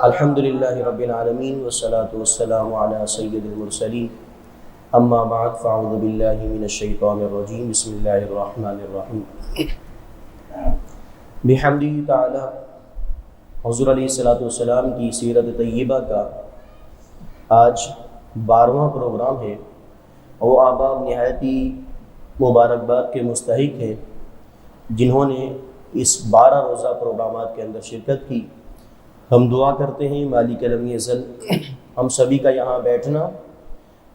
الحمد للہ رب العالمین والصلاة والسلام علی سید المرسلین اما بعد فاعوذ باللہ من الشیطان الرجیم بسم اللہ الرحمن الرحیم بحمدہ تعالی حضور علیہ الصلوۃ والسلام کی سیرت طیبہ کا آج 12واں پروگرام ہے اور وہ احباب نہایتی مبارکباد کے مستحق ہیں جنہوں نے اس 12 روزہ پروگرامات کے اندر شرکت کی۔ ہم دعا کرتے ہیں مالک علم ازل ہم سبھی کا یہاں بیٹھنا،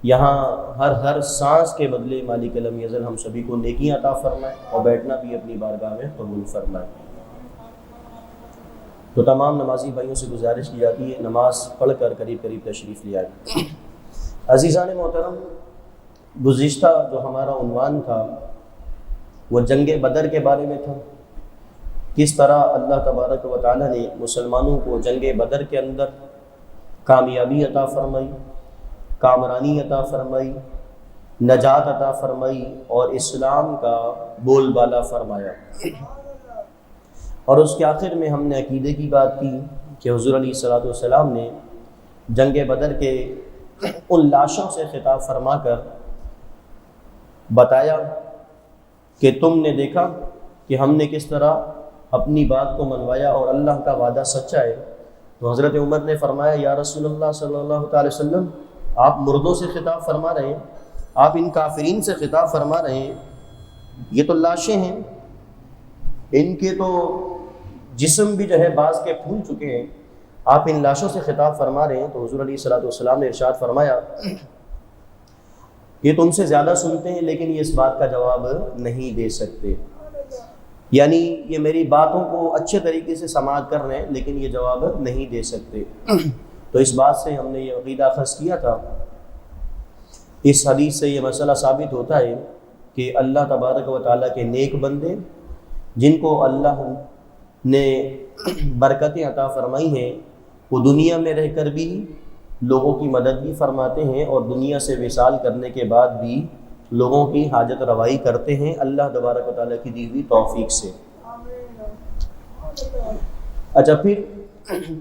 یہاں ہر سانس کے بدلے مالک علم ازل ہم سبھی کو نیکیاں عطا فرمائے اور بیٹھنا بھی اپنی بارگاہ میں قبول فرمائے۔ تو تمام نمازی بھائیوں سے گزارش کی جاتی ہے نماز پڑھ کر قریب تشریف لے آئے۔ عزیزان محترم، گزشتہ جو ہمارا عنوان تھا وہ جنگ بدر کے بارے میں تھا، کس طرح اللہ تبارک و تعالی نے مسلمانوں کو جنگ بدر کے اندر کامیابی عطا فرمائی، کامرانی عطا فرمائی، نجات عطا فرمائی اور اسلام کا بول بالا فرمایا۔ اور اس کے آخر میں ہم نے عقیدے کی بات کی کہ حضور علیہ الصلوۃ والسلام نے جنگ بدر کے ان لاشوں سے خطاب فرما کر بتایا کہ تم نے دیکھا کہ ہم نے کس طرح اپنی بات کو منوایا اور اللہ کا وعدہ سچا ہے۔ تو حضرت عمر نے فرمایا یا رسول اللہ صلی اللہ تعالی وسلم، آپ مردوں سے خطاب فرما رہے ہیں، آپ ان کافرین سے خطاب فرما رہے ہیں، یہ تو لاشیں ہیں، ان کے تو جسم بھی جو ہے بعض کے پھول چکے ہیں، آپ ان لاشوں سے خطاب فرما رہے ہیں۔ تو حضور علیہ الصلوۃ والسلام نے ارشاد فرمایا یہ تم سے زیادہ سنتے ہیں لیکن یہ اس بات کا جواب نہیں دے سکتے، یعنی یہ میری باتوں کو اچھے طریقے سے سماعت کر رہے ہیں لیکن یہ جواب نہیں دے سکتے۔ تو اس بات سے ہم نے یہ عقیدہ اخذ کیا تھا، اس حدیث سے یہ مسئلہ ثابت ہوتا ہے کہ اللہ تبارک و تعالیٰ کے نیک بندے جن کو اللہ نے برکتیں عطا فرمائی ہیں وہ دنیا میں رہ کر بھی لوگوں کی مدد بھی فرماتے ہیں اور دنیا سے وصال کرنے کے بعد بھی لوگوں کی حاجت روائی کرتے ہیں اللہ تبارک و تعالیٰ کی دی ہوئی توفیق سے۔ اچھا، پھر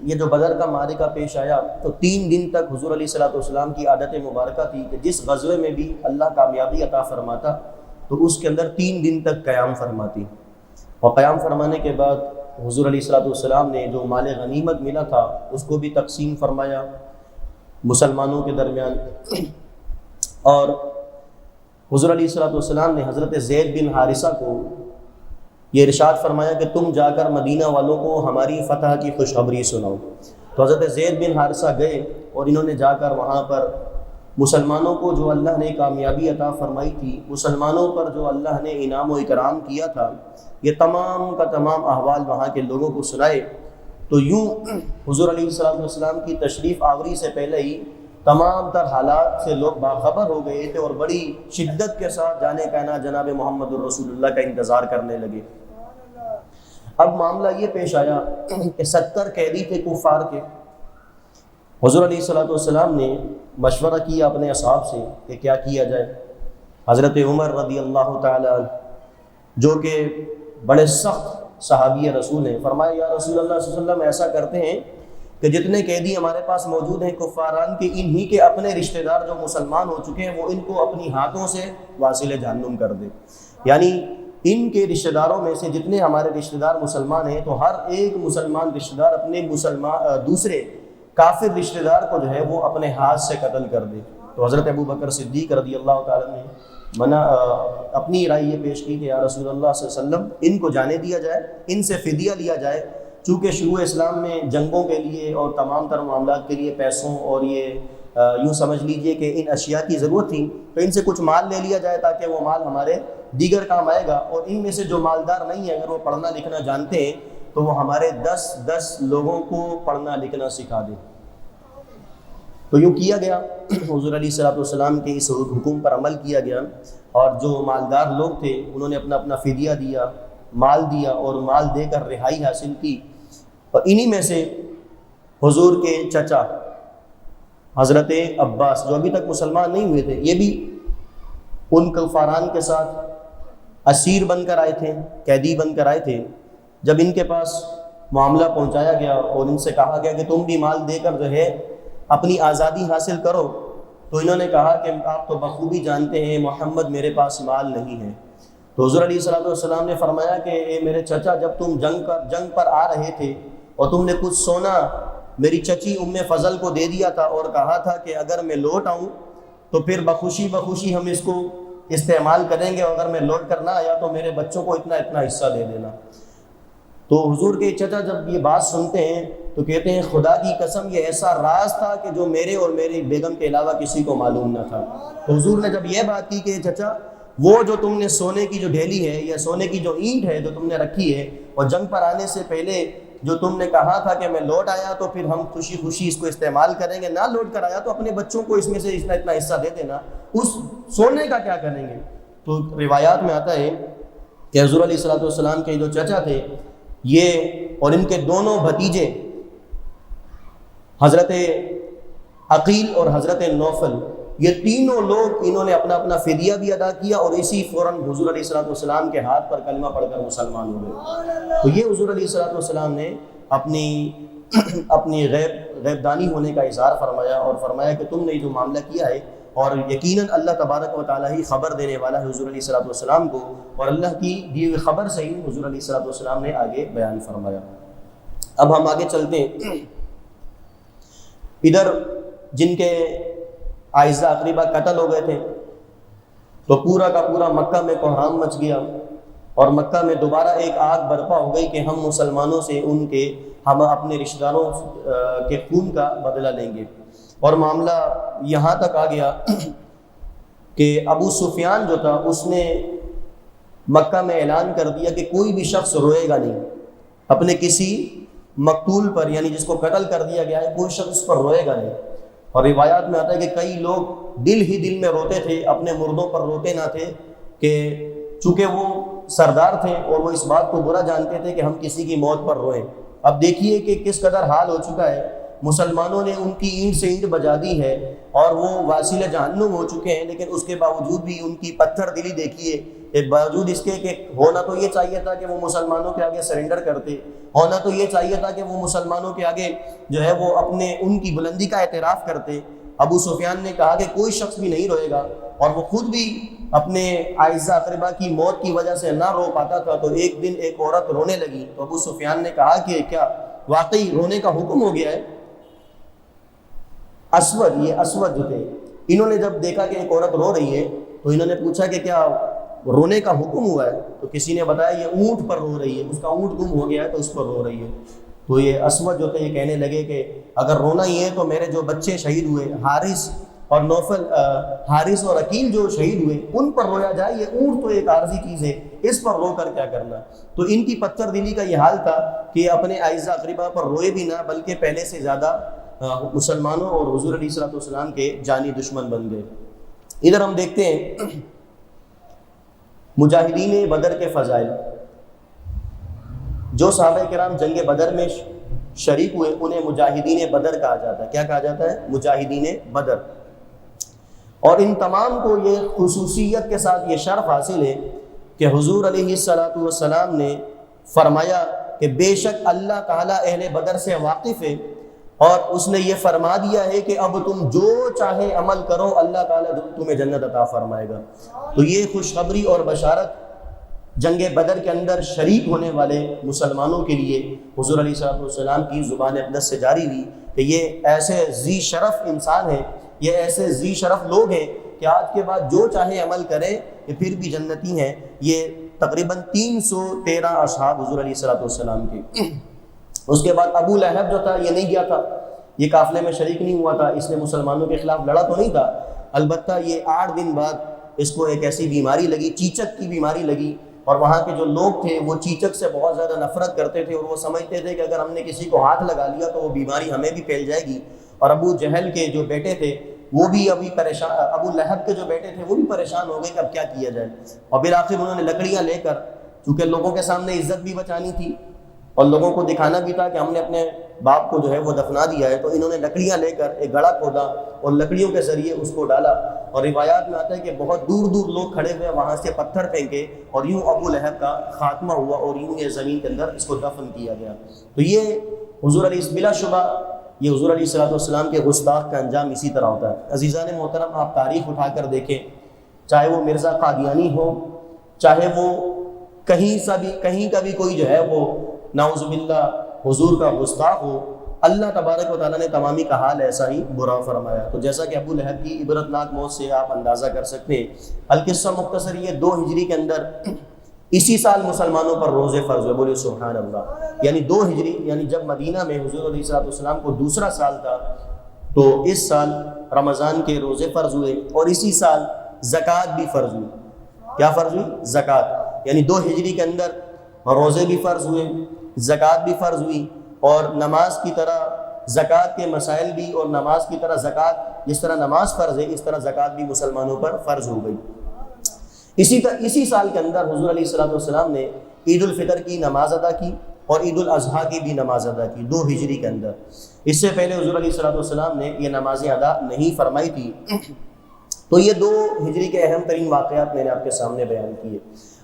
یہ جو بدر کا معرکہ پیش آیا تو 3 دن تک حضور علیہ الصلوۃ والسلام کی عادت مبارکہ تھی کہ جس غزوے میں بھی اللہ کامیابی عطا فرماتا تو اس کے اندر 3 دن تک قیام فرماتی، اور قیام فرمانے کے بعد حضور علیہ الصلوۃ والسلام نے جو مال غنیمت ملا تھا اس کو بھی تقسیم فرمایا مسلمانوں کے درمیان۔ اور حضور علیہ الصلوۃ والسلام نے حضرت زید بن حارثہ کو یہ ارشاد فرمایا کہ تم جا کر مدینہ والوں کو ہماری فتح کی خوشخبری سناؤ۔ تو حضرت زید بن حارثہ گئے اور انہوں نے جا کر وہاں پر مسلمانوں کو جو اللہ نے کامیابی عطا فرمائی تھی، مسلمانوں پر جو اللہ نے انعام و اکرام کیا تھا، یہ تمام کا تمام احوال وہاں کے لوگوں کو سنائے۔ تو یوں حضور علیہ الصلوۃ والسلام کی تشریف آوری سے پہلے ہی تمام تر حالات سے لوگ باخبر ہو گئے تھے اور بڑی شدت کے ساتھ جانے کہنا جناب محمد الرسول اللہ کا انتظار کرنے لگے۔ اب معاملہ یہ پیش آیا کہ 70 قیدی تھے کفار کے۔ حضور علیہ الصلوۃ والسلام نے مشورہ کیا اپنے اصحاب سے کہ کیا کیا جائے۔ حضرت عمر رضی اللہ تعالی عنہ جو کہ بڑے سخت صحابی رسول ہیں، فرمایا یا رسول اللہ صلی اللہ علیہ وسلم ایسا کرتے ہیں کہ جتنے قیدی ہمارے پاس موجود ہیں کفاران کے، انہی کے اپنے رشتہ دار جو مسلمان ہو چکے ہیں وہ ان کو اپنی ہاتھوں سے واصل جہنم کر دے، یعنی ان کے رشتہ داروں میں سے جتنے ہمارے رشتہ دار مسلمان ہیں تو ہر ایک مسلمان رشتہ دار اپنے دوسرے کافر رشتہ دار کو جو ہے وہ اپنے ہاتھ سے قتل کر دے۔ تو حضرت ابو بکر صدیق رضی اللہ تعالیٰ نے اپنی رائے یہ پیش کی کہ یا رسول اللہ صلی اللہ علیہ وسلم ان کو جانے دیا جائے، ان سے فدیہ لیا جائے، چونکہ شروع اسلام میں جنگوں کے لیے اور تمام تر معاملات کے لیے پیسوں اور یہ یوں سمجھ لیجئے کہ ان اشیاء کی ضرورت تھی، تو ان سے کچھ مال لے لیا جائے تاکہ وہ مال ہمارے دیگر کام آئے گا، اور ان میں سے جو مالدار نہیں ہے اگر وہ پڑھنا لکھنا جانتے ہیں تو وہ ہمارے 10 لوگوں کو پڑھنا لکھنا سکھا دیں۔ تو یوں کیا گیا، حضور علیہ الصلوۃ والسلام کے اس حکم پر عمل کیا گیا، اور جو مالدار لوگ تھے انہوں نے اپنا فدیہ دیا، مال دیا اور مال دے کر رہائی حاصل کی۔ اور انہی میں سے حضور کے چچا حضرت عباس جو ابھی تک مسلمان نہیں ہوئے تھے، یہ بھی ان کفاران کے ساتھ اسیر بن کر آئے تھے، قیدی بن کر آئے تھے۔ جب ان کے پاس معاملہ پہنچایا گیا اور ان سے کہا گیا کہ تم بھی مال دے کر جو ہے اپنی آزادی حاصل کرو، تو انہوں نے کہا کہ آپ تو بخوبی جانتے ہیں محمد میرے پاس مال نہیں ہے۔ تو حضور علیہ الصلوۃ والسلام نے فرمایا کہ اے میرے چچا، جب تم جنگ پر آ رہے تھے اور تم نے کچھ سونا میری چچی ام فضل کو دے دیا تھا اور کہا تھا کہ اگر میں لوٹ آؤں تو پھر بخوشی ہم اس کو استعمال کریں گے، اور اگر میں لوٹ کر نہ آیا تو میرے بچوں کو اتنا اتنا حصہ دے دینا۔ تو حضور کے چچا جب یہ بات سنتے ہیں تو کہتے ہیں خدا کی قسم یہ ایسا راز تھا کہ جو میرے اور میری بیگم کے علاوہ کسی کو معلوم نہ تھا۔ تو حضور نے جب یہ بات کی کہ چچا وہ جو تم نے سونے کی جو ڈھیلی ہے یا سونے کی جو اینٹ ہے جو تم نے رکھی ہے، اور جنگ پر آنے سے پہلے جو تم نے کہا تھا کہ میں لوٹ آیا تو پھر ہم خوشی اس کو استعمال کریں گے، نہ لوٹ کر آیا تو اپنے بچوں کو اس میں سے اتنا اتنا حصہ دے دینا، اس سونے کا کیا کریں گے؟ تو روایات میں آتا ہے کہ حضور علیہ الصلوۃ والسلام کے جو چچا تھے یہ اور ان کے دونوں بھتیجے حضرت عقیل اور حضرت نوفل، یہ تینوں لوگ انہوں نے اپنا اپنا فدیہ بھی ادا کیا اور اسی فوراً حضور علیہ الصلوۃ والسلام کے ہاتھ پر کلمہ پڑھ کر مسلمان ہو گئے۔ تو یہ حضور علیہ الصلوۃ والسلام نے اپنی غیب دانی ہونے کا اظہار فرمایا اور فرمایا کہ تم نے جو معاملہ کیا ہے، اور یقیناً اللہ تبارک و تعالیٰ ہی خبر دینے والا ہے حضور علیہ الصلوۃ والسلام کو، اور اللہ کی دی ہوئی خبر سے ہی حضور علیہ الصلوۃ والسلام نے آگے بیان فرمایا۔ اب ہم آگے چلتے ہیں، ادھر جن کے اعزہ اقربا قتل ہو گئے تھے تو پورا کا پورا مکہ میں کوہرام مچ گیا، اور مکہ میں دوبارہ ایک آگ برپا ہو گئی کہ ہم مسلمانوں سے ہم اپنے رشتہ داروں کے خون کا بدلہ لیں گے، اور معاملہ یہاں تک آ گیا کہ ابو سفیان جو تھا اس نے مکہ میں اعلان کر دیا کہ کوئی بھی شخص روئے گا نہیں اپنے کسی مقتول پر، یعنی جس کو قتل کر دیا گیا ہے کوئی شخص پر روئے گا نہیں۔ اور روایات میں آتا ہے کہ کئی لوگ دل میں روتے تھے، اپنے مردوں پر روتے نہ تھے، کہ چونکہ وہ سردار تھے اور وہ اس بات کو برا جانتے تھے کہ ہم کسی کی موت پر روئیں۔ اب دیکھیے کہ کس قدر حال ہو چکا ہے، مسلمانوں نے ان کی اینٹ سے اینٹ بجا دی ہے اور وہ واصل جہنم ہو چکے ہیں، لیکن اس کے باوجود بھی ان کی پتھر دلی دیکھیے، باوجود اس کے کہ ہونا تو یہ چاہیے تھا کہ وہ مسلمانوں کے آگے سرنڈر کرتے، ہونا تو یہ چاہیے تھا کہ وہ مسلمانوں کے آگے جو ہے وہ ان کی بلندی کا اعتراف کرتے۔ ابو سفیان نے کہا کہ کوئی شخص بھی نہیں روئے گا، اور وہ خود بھی اپنے اعزہ اقربا کی موت کی وجہ سے نہ رو پاتا تھا۔ تو ایک دن ایک عورت رونے لگی تو ابو سفیان نے کہا کہ کیا واقعی رونے کا حکم ہو گیا ہے؟ اسود جو تھے، انہوں نے جب دیکھا کہ ایک عورت رو رہی ہے تو انہوں نے پوچھا کہ کیا رونے کا حکم ہوا ہے؟ تو کسی نے بتایا یہ اونٹ پر رو رہی ہے، اس کا اونٹ گم ہو گیا ہے تو اس پر رو رہی ہے۔ تو یہ اسود جو تھے یہ کہنے لگے کہ اگر رونا ہی ہے تو میرے جو بچے شہید ہوئے حارث اور عقیل جو شہید ہوئے ان پر رویا جائے، یہ اونٹ تو ایک عارضی چیز ہے، اس پر رو کر کیا کرنا۔ تو ان کی پتھر دلی کا یہ حال تھا کہ اپنے اعزہ اقربا پر روئے بھی نہ، بلکہ پہلے سے زیادہ مسلمانوں اور حضور علیہ الصلوۃ والسلام کے جانی دشمن بن گئے۔ ادھر ہم دیکھتے ہیں مجاہدین بدر کے فضائل۔ جو صحابہ کرام جنگ بدر میں شریک ہوئے انہیں مجاہدین بدر کہا جاتا ہے۔ کیا کہا جاتا ہے؟ مجاہدین بدر۔ اور ان تمام کو یہ خصوصیت کے ساتھ یہ شرف حاصل ہے کہ حضور علیہ الصلوۃ والسلام نے فرمایا کہ بے شک اللہ تعالیٰ اہل بدر سے واقف ہے، اور اس نے یہ فرما دیا ہے کہ اب تم جو چاہے عمل کرو اللہ تعالیٰ تمہیں جنت عطا فرمائے گا۔ تو یہ خوشخبری اور بشارت جنگ بدر کے اندر شریک ہونے والے مسلمانوں کے لیے حضور علیہ الصلوۃ والسلام کی زبان اقدس سے جاری ہوئی کہ یہ ایسے ذی شرف انسان ہیں، یہ ایسے ذی شرف لوگ ہیں کہ آج کے بعد جو چاہے عمل کریں یہ پھر بھی جنتی ہیں۔ یہ تقریباً 313 اصحاب حضور علیہ الصلوۃ والسلام کے۔ اس کے بعد ابو لہب جو تھا یہ نہیں گیا تھا، یہ قافلے میں شریک نہیں ہوا تھا، اس نے مسلمانوں کے خلاف لڑا تو نہیں تھا، البتہ یہ 8 دن بعد اس کو ایک ایسی بیماری لگی، چیچک کی بیماری لگی، اور وہاں کے جو لوگ تھے وہ چیچک سے بہت زیادہ نفرت کرتے تھے، اور وہ سمجھتے تھے کہ اگر ہم نے کسی کو ہاتھ لگا لیا تو وہ بیماری ہمیں بھی پھیل جائے گی۔ اور ابو جہل کے جو بیٹے تھے وہ بھی ابھی پریشان، ابو لہب کے جو بیٹے تھے وہ بھی پریشان ہو گئے کہ اب کیا کیا جائے۔ اور بالآخر انہوں نے لکڑیاں لے کر، چونکہ لوگوں کے سامنے عزت بھی بچانی تھی اور لوگوں کو دکھانا بھی تھا کہ ہم نے اپنے باپ کو جو ہے وہ دفنا دیا ہے، تو انہوں نے لکڑیاں لے کر ایک گڑھا کھودا اور لکڑیوں کے ذریعے اس کو ڈالا، اور روایات میں آتا ہے کہ بہت دور دور لوگ کھڑے ہوئے وہاں سے پتھر پھینکے، اور یوں ابو لہب کا خاتمہ ہوا اور یوں یہ زمین کے اندر اس کو دفن کیا گیا۔ تو یہ حضور علیہ بلا شبہ یہ حضور علیہ السلام کے گستاخ کا انجام اسی طرح ہوتا ہے۔ عزیزان محترم، آپ تاریخ اٹھا کر دیکھیں، چاہے وہ مرزا قادیانی ہو، چاہے وہ کہیں کا بھی کوئی جو ہے وہ نعوذ باللہ حضور کا گستاخ ہو، اللہ تبارک و تعالیٰ نے تمامی کا حال ایسا ہی برا فرمایا۔ تو جیسا کہ ابو لہب کی عبرتناک موت سے آپ اندازہ کر سکتے ہیں، القصہ مختصر یہ 2 ہجری کے اندر اسی سال مسلمانوں پر روزے فرض ہوئے، بولے سبحان اللہ، یعنی 2 ہجری، یعنی جب مدینہ میں حضور علیہ السلام کو دوسرا سال تھا، تو اس سال رمضان کے روزے فرض ہوئے، اور اسی سال زکوٰۃ بھی فرض ہوئی۔ کیا فرض ہوئی؟ زکوٰۃ، یعنی 2 ہجری کے اندر روزے بھی فرض ہوئے، زکوٰۃ بھی فرض ہوئی، اور نماز کی طرح زکوٰۃ کے مسائل بھی، اور نماز کی طرح زکوٰۃ، جس طرح نماز فرض ہے اس طرح زکوٰۃ بھی مسلمانوں پر فرض ہو گئی۔ اسی سال کے اندر حضور علیہ السلام نے عید الفطر کی نماز ادا کی اور عید الاضحیٰ کی بھی نماز ادا کی 2 ہجری کے اندر۔ اس سے پہلے حضور علیہ السلام نے یہ نمازیں ادا نہیں فرمائی تھی۔ تو یہ 2 ہجری کے اہم ترین واقعات میں نے آپ کے سامنے بیان کیے۔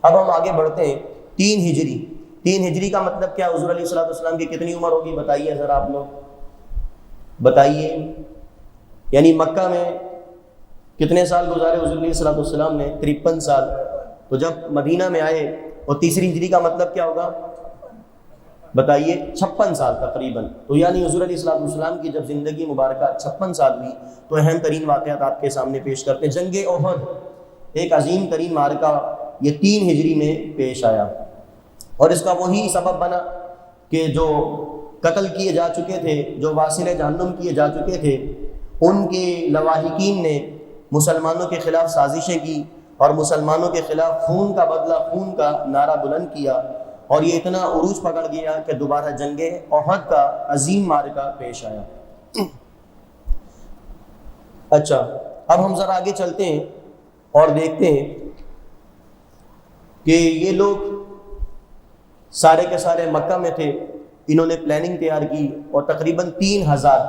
اب ہم آگے بڑھتے ہیں 3 ہجری۔ 3 ہجری کا مطلب کیا؟ حضور علیہ السلام کی کتنی عمر ہوگی بتائیے ذرا آپ لوگ بتائیے، یعنی مکہ میں کتنے سال گزارے حضور علیہ السلام نے؟ 53 سال۔ تو جب مدینہ میں آئے، اور تیسری ہجری کا مطلب کیا ہوگا بتائیے؟ 56 سال تقریباً۔ تو یعنی حضور علیہ السلام کی جب زندگی مبارکہ 56 سال ہوئی، تو اہم ترین واقعات آپ کے سامنے پیش کرتے ہیں۔ جنگ احد، ایک عظیم ترین معرکہ، یہ 3 ہجری میں پیش آیا، اور اس کا وہی سبب بنا کہ جو قتل کیے جا چکے تھے، جو واصل جہنم کیے جا چکے تھے، ان کے لواحقین نے مسلمانوں کے خلاف سازشیں کی، اور مسلمانوں کے خلاف خون کا بدلہ خون کا نعرہ بلند کیا، اور یہ اتنا عروج پکڑ گیا کہ دوبارہ جنگ احد کا عظیم معرکہ پیش آیا۔ اچھا، اب ہم ذرا آگے چلتے ہیں اور دیکھتے ہیں کہ یہ لوگ سارے کے سارے مکہ میں تھے، انہوں نے پلاننگ تیار کی، اور تقریباً 3000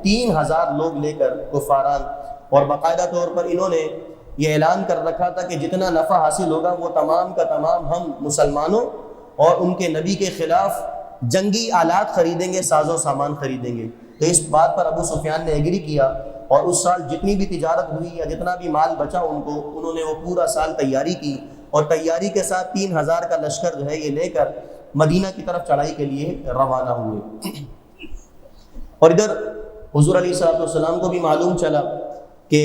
3000 لوگ لے کر کفاران، اور باقاعدہ طور پر انہوں نے یہ اعلان کر رکھا تھا کہ جتنا نفع حاصل ہوگا وہ تمام کا تمام ہم مسلمانوں اور ان کے نبی کے خلاف جنگی آلات خریدیں گے، ساز و سامان خریدیں گے۔ تو اس بات پر ابو سفیان نے ایگری کیا، اور اس سال جتنی بھی تجارت ہوئی یا جتنا بھی مال بچا انہوں نے وہ پورا سال تیاری کی، اور تیاری کے ساتھ 3000 کا لشکر جو ہے یہ لے کر مدینہ کی طرف چڑھائی کے لیے روانہ ہوئے۔ اور ادھر حضور علیہ السلام کو بھی معلوم چلا کہ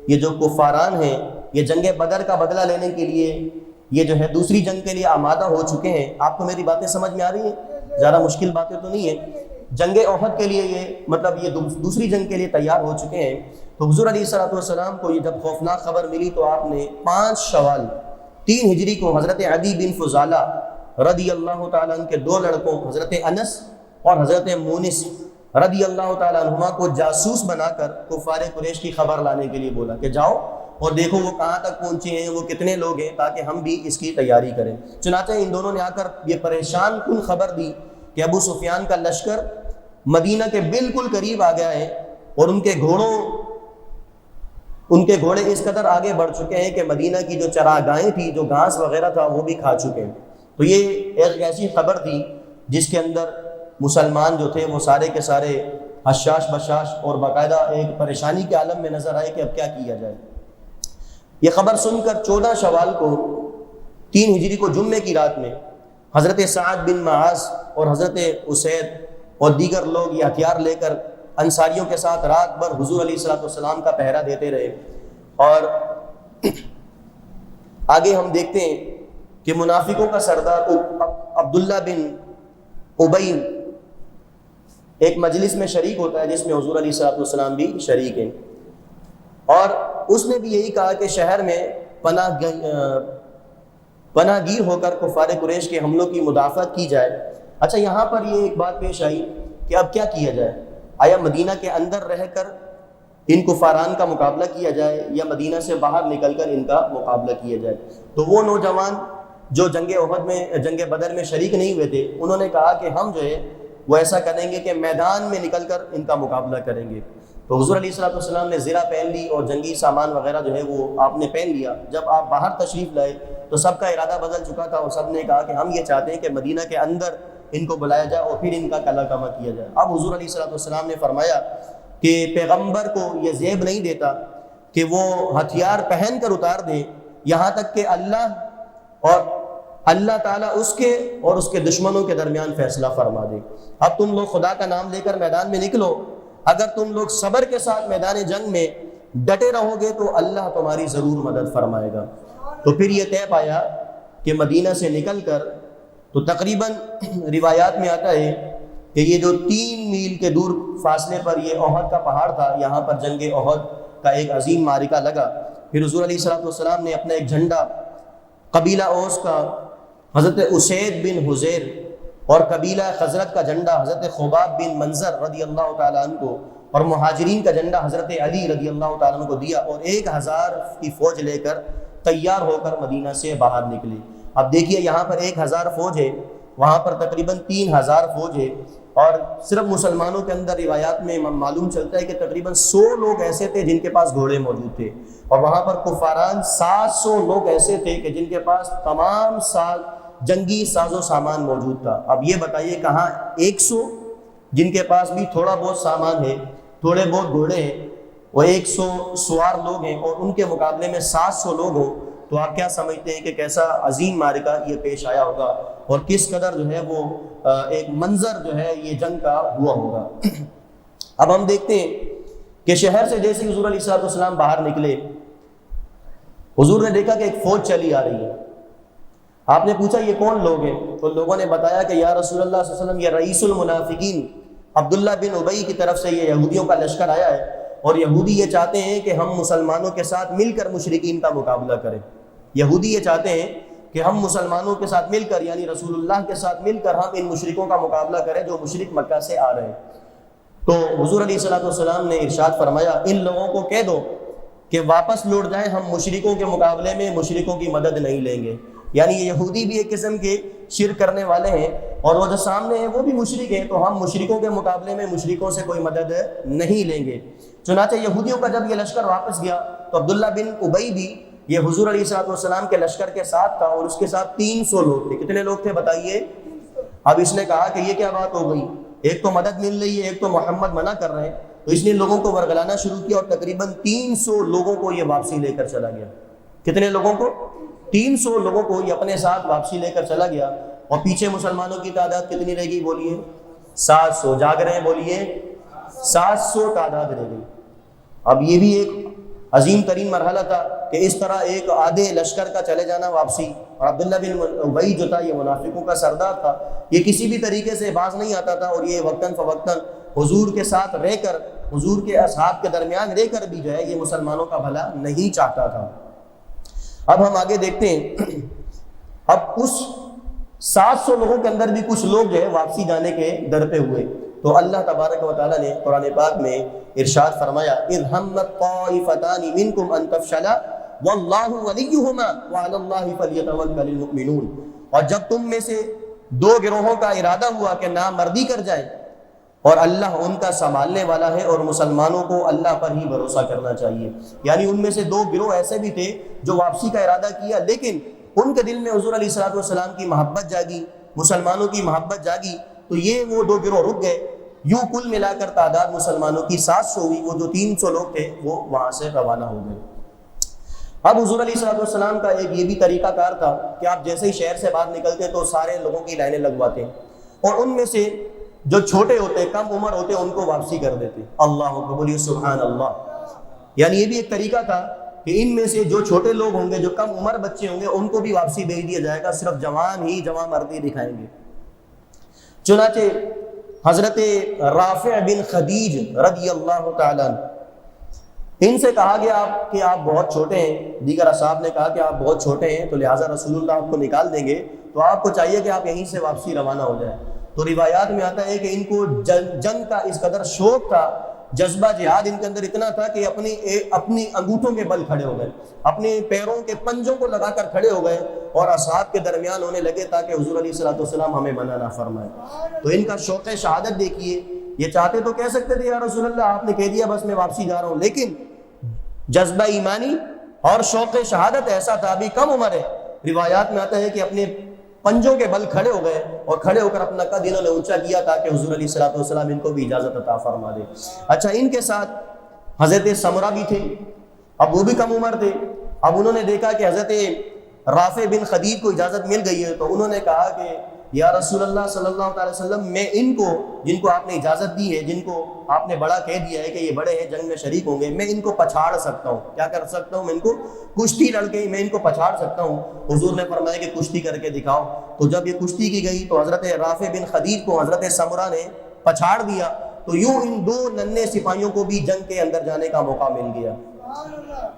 یہ جو کفاران ہیں یہ جنگ بدر کا بدلہ لینے کے لیے، یہ جو ہے دوسری جنگ کے لیے آمادہ ہو چکے ہیں۔ آپ کو میری باتیں سمجھ میں آ رہی ہیں؟ زیادہ مشکل باتیں تو نہیں ہیں۔ جنگ احد کے لیے یہ دوسری جنگ کے لیے تیار ہو چکے ہیں۔ تو حضور علیہ السلام کو یہ جب خوفناک خبر ملی، تو آپ نے 5 شوال 3 ہجری کو حضرت عدی بن فضالہ رضی اللہ تعالیٰ عنہ کے 2 لڑکوں حضرت انس اور حضرت مونس رضی اللہ تعالیٰ عنہما کو جاسوس بنا کر کفار قریش کی خبر لانے کے لیے بولا کہ جاؤ اور دیکھو وہ کہاں تک پہنچے ہیں، وہ کتنے لوگ ہیں، تاکہ ہم بھی اس کی تیاری کریں۔ چنانچہ ان دونوں نے آ کر یہ پریشان کن خبر دی کہ ابو سفیان کا لشکر مدینہ کے بالکل قریب آ گیا ہے، اور ان کے گھوڑے اس قدر آگے بڑھ چکے ہیں کہ مدینہ کی جو چراگاہیں تھی، جو گھاس وغیرہ تھا، وہ بھی کھا چکے ہیں۔ تو یہ ایک ایسی خبر تھی جس کے اندر مسلمان جو تھے وہ سارے کے سارے حشاش بشاش اور باقاعدہ ایک پریشانی کے عالم میں نظر آئے کہ اب کیا کیا جائے۔ یہ خبر سن کر 14 شوال کو 3 ہجری کو جمعے کی رات میں حضرت سعد بن معاذ اور حضرت اسید اور دیگر لوگ یہ ہتھیار لے کر انصاریوں کے ساتھ رات بھر حضور علیہ السلام کا پہرا دیتے رہے۔ اور آگے ہم دیکھتے ہیں کہ منافقوں کا سردار عبداللہ بن ابی ایک مجلس میں شریک ہوتا ہے جس میں حضور علیہ السلام بھی شریک ہیں، اور اس نے بھی یہی کہا کہ شہر میں پناہ گیر ہو کر کفار قریش کے حملوں کی مدافعت کی جائے۔ اچھا، یہاں پر یہ ایک بات پیش آئی کہ اب کیا کیا جائے؟ آیا مدینہ کے اندر رہ کر ان کفاران کا مقابلہ کیا جائے یا مدینہ سے باہر نکل کر ان کا مقابلہ کیا جائے؟ تو وہ نوجوان جو جنگ احد میں جنگ بدر میں شریک نہیں ہوئے تھے، انہوں نے کہا کہ ہم جو ہے وہ ایسا کریں گے کہ میدان میں نکل کر ان کا مقابلہ کریں گے۔ تو حضور علیہ الصلوۃ والسلام نے زرہ پہن لی اور جنگی سامان وغیرہ جو ہے وہ آپ نے پہن لیا۔ جب آپ باہر تشریف لائے تو سب کا ارادہ بدل چکا تھا اور سب نے کہا کہ ہم یہ چاہتے ہیں کہ مدینہ کے اندر ان کو بلایا جائے اور پھر ان کا کلا کما کیا جائے۔ اب حضور علیہ الصلوۃ والسلام نے فرمایا کہ پیغمبر کو یہ زیب نہیں دیتا کہ وہ ہتھیار پہن کر اتار دے یہاں تک کہ اللہ تعالیٰ اس کے اور اس کے دشمنوں کے درمیان فیصلہ فرما دے۔ اب تم لوگ خدا کا نام لے کر میدان میں نکلو، اگر تم لوگ صبر کے ساتھ میدان جنگ میں ڈٹے رہو گے تو اللہ تمہاری ضرور مدد فرمائے گا۔ تو پھر یہ طے پایا کہ مدینہ سے نکل کر تو تقریباً روایات میں آتا ہے کہ یہ جو 3 میل کے دور فاصلے پر یہ احد کا پہاڑ تھا، یہاں پر جنگ احد کا ایک عظیم معرکہ لگا۔ پھر حضور علیہ الصلوۃ والسلام نے اپنا ایک جھنڈا قبیلہ اوس کا حضرت اسید بن حضیر اور قبیلہ خزرج کا جھنڈا حضرت خباب بن منظر رضی اللہ تعالیٰ عنہ کو اور مہاجرین کا جھنڈا حضرت علی رضی اللہ تعالیٰ عنہ کو دیا، اور 1000 کی فوج لے کر تیار ہو کر مدینہ سے باہر نکلے۔ اب دیکھیے یہاں پر 1000 فوج ہے، وہاں پر تقریباً 3000 فوج ہے، اور صرف مسلمانوں کے اندر روایات میں معلوم چلتا ہے کہ تقریباً 100 لوگ ایسے تھے جن کے پاس گھوڑے موجود تھے، اور وہاں پر کفاران 700 لوگ ایسے تھے کہ جن کے پاس تمام جنگی ساز و سامان موجود تھا۔ اب یہ بتائیے کہاں 100 جن کے پاس بھی تھوڑا بہت سامان ہے، تھوڑے بہت گھوڑے ہیں، وہ 100 سوار لوگ ہیں، اور ان کے مقابلے میں 700 لوگ ہوں، تو آپ کیا سمجھتے ہیں کہ کیسا عظیم معرکہ یہ پیش آیا ہوگا اور کس قدر جو ہے وہ ایک منظر جو ہے یہ جنگ کا ہوا ہوگا۔ اب ہم دیکھتے ہیں کہ شہر سے جیسے حضور علیہ الصلوۃ والسلام باہر نکلے، حضور نے دیکھا کہ ایک فوج چلی آ رہی ہے۔ آپ نے پوچھا یہ کون لوگ ہیں؟ تو لوگوں نے بتایا کہ یا رسول اللہ صلی اللہ علیہ وسلم یہ رئیس المنافقین عبداللہ بن ابی کی طرف سے یہ یہودیوں کا لشکر آیا ہے، اور یہودی یہ چاہتے ہیں کہ ہم مسلمانوں کے ساتھ مل کر مشرکین کا مقابلہ کریں۔ یہودی یہ چاہتے ہیں کہ ہم مسلمانوں کے ساتھ مل کر، یعنی رسول اللہ کے ساتھ مل کر ہم ان مشرکوں کا مقابلہ کریں جو مشرک مکہ سے آ رہے ہیں۔ تو حضور علیہ الصلوۃ والسلام نے ارشاد فرمایا ان لوگوں کو کہہ دو کہ واپس لوٹ جائیں، ہم مشرکوں کے مقابلے میں مشرکوں کی مدد نہیں لیں گے۔ یعنی یہ یہودی بھی ایک قسم کے شرک کرنے والے ہیں، اور وہ جو سامنے ہیں وہ بھی مشرک ہیں، تو ہم مشرکوں کے مقابلے میں مشرکوں سے کوئی مدد نہیں لیں گے۔ چنانچہ یہودیوں کا جب یہ لشکر واپس گیا تو عبداللہ بن ابی بھی یہ حضور علیہ الصلوۃ والسلام کے لشکر کے ساتھ تھا، اور اس کے ساتھ 300 لوگ تھے۔ کتنے لوگ تھے بتائیے؟ اب اس نے کہا کہ یہ کیا بات ہو گئی، ایک تو مدد مل رہی ہے، ایک تو محمد منع کر رہے ہیں، تو اس نے لوگوں کو ورگلانا شروع کیا، اور تقریباً 300 لوگوں کو یہ واپسی لے کر چلا گیا۔ کتنے لوگوں کو؟ 300 لوگوں کو یہ اپنے ساتھ واپسی لے کر چلا گیا، اور پیچھے مسلمانوں کی تعداد کتنی رہ گئی بولیے؟ 700۔ جاگ رہے ہیں بولیے؟ 700 تعداد رہ گئی۔ اب یہ بھی ایک عظیم ترین مرحلہ تھا کہ اس طرح ایک آدھے لشکر کا چلے جانا واپسی، اور عبداللہ بن ابی جو تھا یہ منافقوں کا سردار تھا، یہ کسی بھی طریقے سے باز نہیں آتا تھا، اور یہ وقتاً فوقتاً حضور کے ساتھ رہ کر، حضور کے اصحاب کے درمیان رہ کر بھی جو ہے یہ مسلمانوں کا بھلا نہیں چاہتا تھا۔ اب ہم آگے دیکھتے ہیں، اب اس 700 لوگوں کے اندر بھی کچھ لوگ جو ہے واپسی جانے کے در پہ ہوئے، تو اللہ تبارک و تعالیٰ نے قرآن پاک میں ارشاد فرمایا اذ ہمت طائفتان منکم ان تفشلا واللہ ولیہما وعلی اللہ فلیتوکل المؤمنون، اور جب تم میں سے 2 گروہوں کا ارادہ ہوا کہ نامردی کر جائیں، اور اللہ ان کا سنبھالنے والا ہے، اور مسلمانوں کو اللہ پر ہی بھروسہ کرنا چاہیے۔ یعنی ان میں سے 2 گروہ ایسے بھی تھے جو واپسی کا ارادہ کیا، لیکن ان کے دل میں حضور علیہ الصلوۃ والسلام کی محبت جاگی، مسلمانوں کی محبت جاگی، تو یہ وہ 2 گروہ رک گئے۔ یوں کل ملا کر تعداد مسلمانوں کی 700 ہوئی، وہ جو 300 لوگ تھے وہ وہاں سے روانہ ہو گئے۔ اب حضور علیہ الصلوۃ والسلام کا ایک یہ بھی طریقہ کار تھا کہ آپ جیسے ہی شہر سے باہر نکلتے تو سارے لوگوں کی لائنیں لگواتے، اور ان میں سے جو چھوٹے ہوتے، کم عمر ہوتے، ان کو واپسی کر دیتے۔ اللہ اکبر، بولیے سبحان اللہ۔ یعنی یہ بھی ایک طریقہ تھا کہ ان میں سے جو چھوٹے لوگ ہوں گے، جو کم عمر بچے ہوں گے، ان کو بھی واپسی بھیج دیا جائے گا، صرف جوان ہی جوان مردی دکھائیں گے۔ چنانچہ حضرت رافع بن خدیج رضی اللہ تعالیٰ ان سے کہا گیا کہ آپ بہت چھوٹے ہیں، دیگر اصحاب نے کہا کہ آپ بہت چھوٹے ہیں، تو لہٰذا رسول اللہ آپ کو نکال دیں گے، تو آپ کو چاہیے کہ آپ یہیں سے واپسی روانہ ہو جائیں۔ تو روایات میں آتا ہے کہ ان کو جنگ کا اس قدر شوق تھا، جذبہ جہاد ان کے اندر اتنا تھا کہ اپنی انگوٹھوں کے بل کھڑے ہو گئے، اپنے پیروں کے پنجوں کو لگا کر کھڑے ہو گئے، اور اصحاب کے درمیان ہونے لگے تاکہ حضور علیہ الصلوۃ والسلام ہمیں منع نہ فرمائے. تو ان کا شوق شہادت دیکھیے. یہ چاہتے تو کہہ سکتے تھے یا رسول اللہ آپ نے کہہ دیا بس میں واپسی جا رہا ہوں، لیکن جذبہ ایمانی اور شوق شہادت ایسا تھا. ابھی کم عمر ہے، روایات میں آتا ہے کہ اپنے پنجوں کے بل کھڑے ہو گئے اور کھڑے ہو کر اپنا قد انہوں نے اونچا کیا تاکہ حضور علیہ الصلوۃ والسلام ان کو بھی اجازت عطا فرما دے. اچھا، ان کے ساتھ حضرت سمرہ بھی تھے، اب وہ بھی کم عمر تھے. اب انہوں نے دیکھا کہ حضرت رافع بن خدیج کو اجازت مل گئی ہے، تو انہوں نے کہا کہ یا رسول اللہ صلی اللہ علیہ وسلم، میں ان کو جن کو آپ نے اجازت دی ہے، جن کو آپ نے بڑا کہہ دیا ہے کہ یہ بڑے ہیں، جنگ میں شریک ہوں گے، میں ان کو پچھاڑ سکتا ہوں. کیا کر سکتا ہوں؟ میں ان کو کشتی لڑ کے میں ان کو پچھاڑ سکتا ہوں. حضور نے فرمایا کہ کشتی کر کے دکھاؤ. تو جب یہ کشتی کی گئی تو حضرت رافع بن خدیج کو حضرت سمرہ نے پچھاڑ دیا. تو یوں ان دو ننھے سپاہیوں کو بھی جنگ کے اندر جانے کا موقع مل گیا.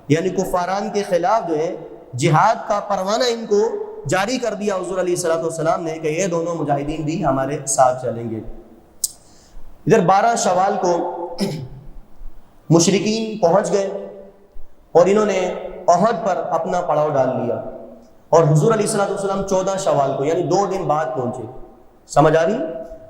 یعنی کفاران کے خلاف جو ہے جہاد کا پروانہ ان کو جاری کر دیا حضور علیہ الصلوۃ والسلام نے کہ یہ دونوں مجاہدین بھی ہمارے ساتھ چلیں گے. ادھر 12 شوال کو مشرکین پہنچ گئے اور انہوں نے احد پر اپنا پڑاؤ ڈال لیا، اور حضور علیہ الصلوۃ والسلام 14 شوال کو یعنی 2 دن بعد پہنچے. سمجھ آ رہی؟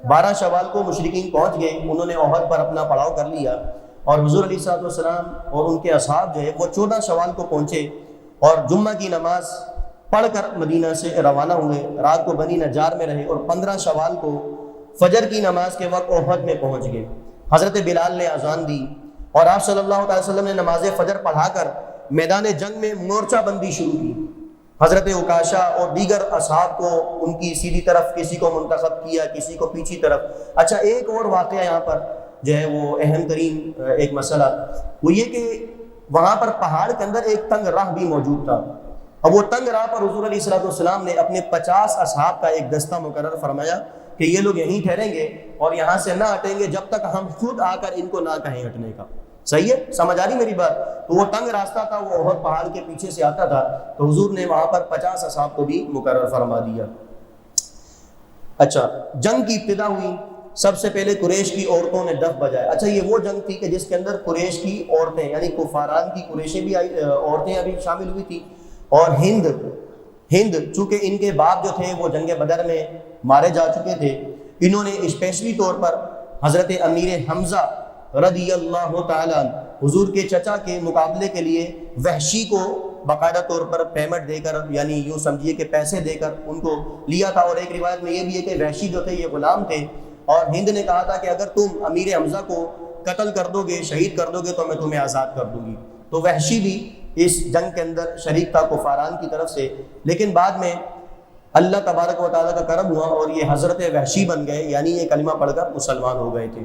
12 شوال کو مشرکین پہنچ گئے، انہوں نے احد پر اپنا پڑاؤ کر لیا، اور حضور علیہ الصلوۃ والسلام اور ان کے اصحاب جو ہے وہ 14 شوال کو پہنچے اور جمعہ کی نماز پڑھ کر مدینہ سے روانہ ہوئے. رات کو بنی نجار میں رہے اور 15 شوال کو فجر کی نماز کے وقت احد میں پہنچ گئے. حضرت بلال نے اذان دی اور آپ صلی اللہ علیہ وسلم نے نماز فجر پڑھا کر میدان جنگ میں مورچہ بندی شروع کی. حضرت عکاشہ اور دیگر اصحاب کو ان کی سیدھی طرف کسی کو منتخب کیا، کسی کو پیچھے طرف. اچھا، ایک اور واقعہ یہاں پر جو ہے وہ اہم ترین ایک مسئلہ وہ یہ کہ وہاں پر پہاڑ کے اندر ایک تنگ راہ بھی موجود تھا. اب وہ تنگ راہ پر حضور علیہ الصلوۃ والسلام نے اپنے 50 اصحاب کا ایک دستہ مقرر فرمایا کہ یہ لوگ یہیں ٹھہریں گے اور یہاں سے نہ ہٹیں گے جب تک ہم خود آ کر ان کو نہ کہیں ہٹنے کا. صحیح ہے؟ سمجھ آ رہی میری بات؟ تو وہ تنگ راستہ تھا، وہ احد پہاڑ کے پیچھے سے آتا تھا، تو حضور نے وہاں پر 50 اصحاب کو بھی مقرر فرما دیا. اچھا، جنگ کی ابتدا ہوئی. سب سے پہلے قریش کی عورتوں نے دف بجایا. اچھا، یہ وہ جنگ تھی کہ جس کے اندر قریش کی عورتیں یعنی کفاران کی قریشیں بھی عورتیں ابھی شامل ہوئی تھی، اور ہند چونکہ ان کے باپ جو تھے وہ جنگ بدر میں مارے جا چکے تھے، انہوں نے اسپیشلی طور پر حضرت امیر حمزہ رضی اللہ تعالیٰ عنہ حضور کے چچا کے مقابلے کے لیے وحشی کو باقاعدہ طور پر پیمنٹ دے کر، یعنی یوں سمجھیے کہ پیسے دے کر ان کو لیا تھا. اور ایک روایت میں یہ بھی ہے کہ وحشی جو تھے یہ غلام تھے، اور ہند نے کہا تھا کہ اگر تم امیر حمزہ کو قتل کر دو گے، شہید کر دو گے تو میں تمہیں آزاد کر دوں گی. تو وحشی بھی اس جنگ کے اندر شریک تھا کفاران کی طرف سے. لیکن بعد میں اللہ تبارک و تعالیٰ کا کرم ہوا اور یہ حضرت وحشی بن گئے، یعنی یہ کلمہ پڑھ کر مسلمان ہو گئے تھے.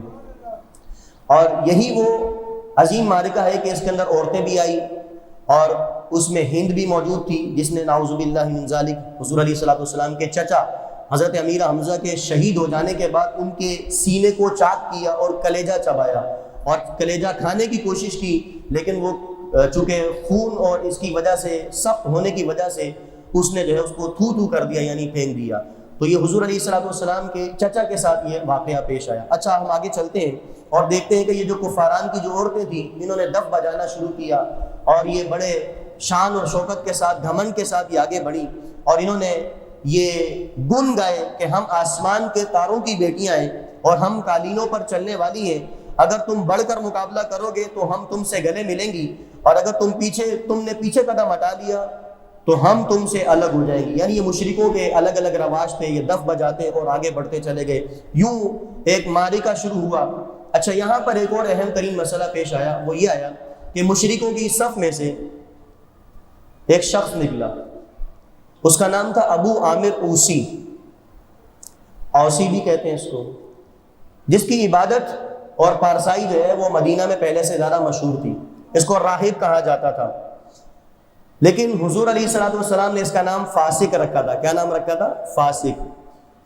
اور یہی وہ عظیم معرکہ ہے کہ اس کے اندر عورتیں بھی آئی اور اس میں ہند بھی موجود تھی، جس نے نعوذ باللہ من ذالک حضور علیہ الصلوۃ والسلام کے چچا حضرت امیر حمزہ کے شہید ہو جانے کے بعد ان کے سینے کو چاک کیا اور کلیجہ چبایا اور کلیجہ کھانے کی کوشش کی، لیکن وہ چونکہ خون اور اس کی وجہ سے سخت ہونے کی وجہ سے اس نے جو ہے اس کو تھو کر دیا، یعنی پھینک دیا. تو یہ حضور علیہ الصلوۃ والسلام کے چچا کے ساتھ یہ واقعہ پیش آیا. اچھا، ہم آگے چلتے ہیں اور دیکھتے ہیں کہ یہ جو کفاران کی جو عورتیں تھیں انہوں نے دف بجانا شروع کیا اور یہ بڑے شان اور شوکت کے ساتھ، گھمنڈ کے ساتھ یہ آگے بڑھی اور انہوں نے یہ گن گائے کہ ہم آسمان کے تاروں کی بیٹیاں ہیں اور ہم قالینوں پر چلنے والی ہیں. اگر تم بڑھ کر مقابلہ کرو گے تو ہم تم سے گلے ملیں گی، اور اگر تم نے پیچھے قدم ہٹا دیا تو ہم تم سے الگ ہو جائیں گی. یعنی یہ مشرکوں کے الگ الگ رواج تھے، یہ دف بجاتے اور آگے بڑھتے چلے گئے. یوں ایک معرکہ شروع ہوا. اچھا، یہاں پر ایک اور اہم ترین مسئلہ پیش آیا، وہ یہ آیا کہ مشرکوں کی صف میں سے ایک شخص نکلا، اس کا نام تھا ابو عامر اوسی، اوسی بھی کہتے ہیں اس کو، جس کی عبادت اور پارسائی جو ہے وہ مدینہ میں پہلے سے زیادہ مشہور تھی. اس کو راہب کہا جاتا تھا، لیکن حضور علیہ الصلوۃ والسلام نے اس کا نام فاسق رکھا تھا. کیا نام رکھا تھا؟ فاسق.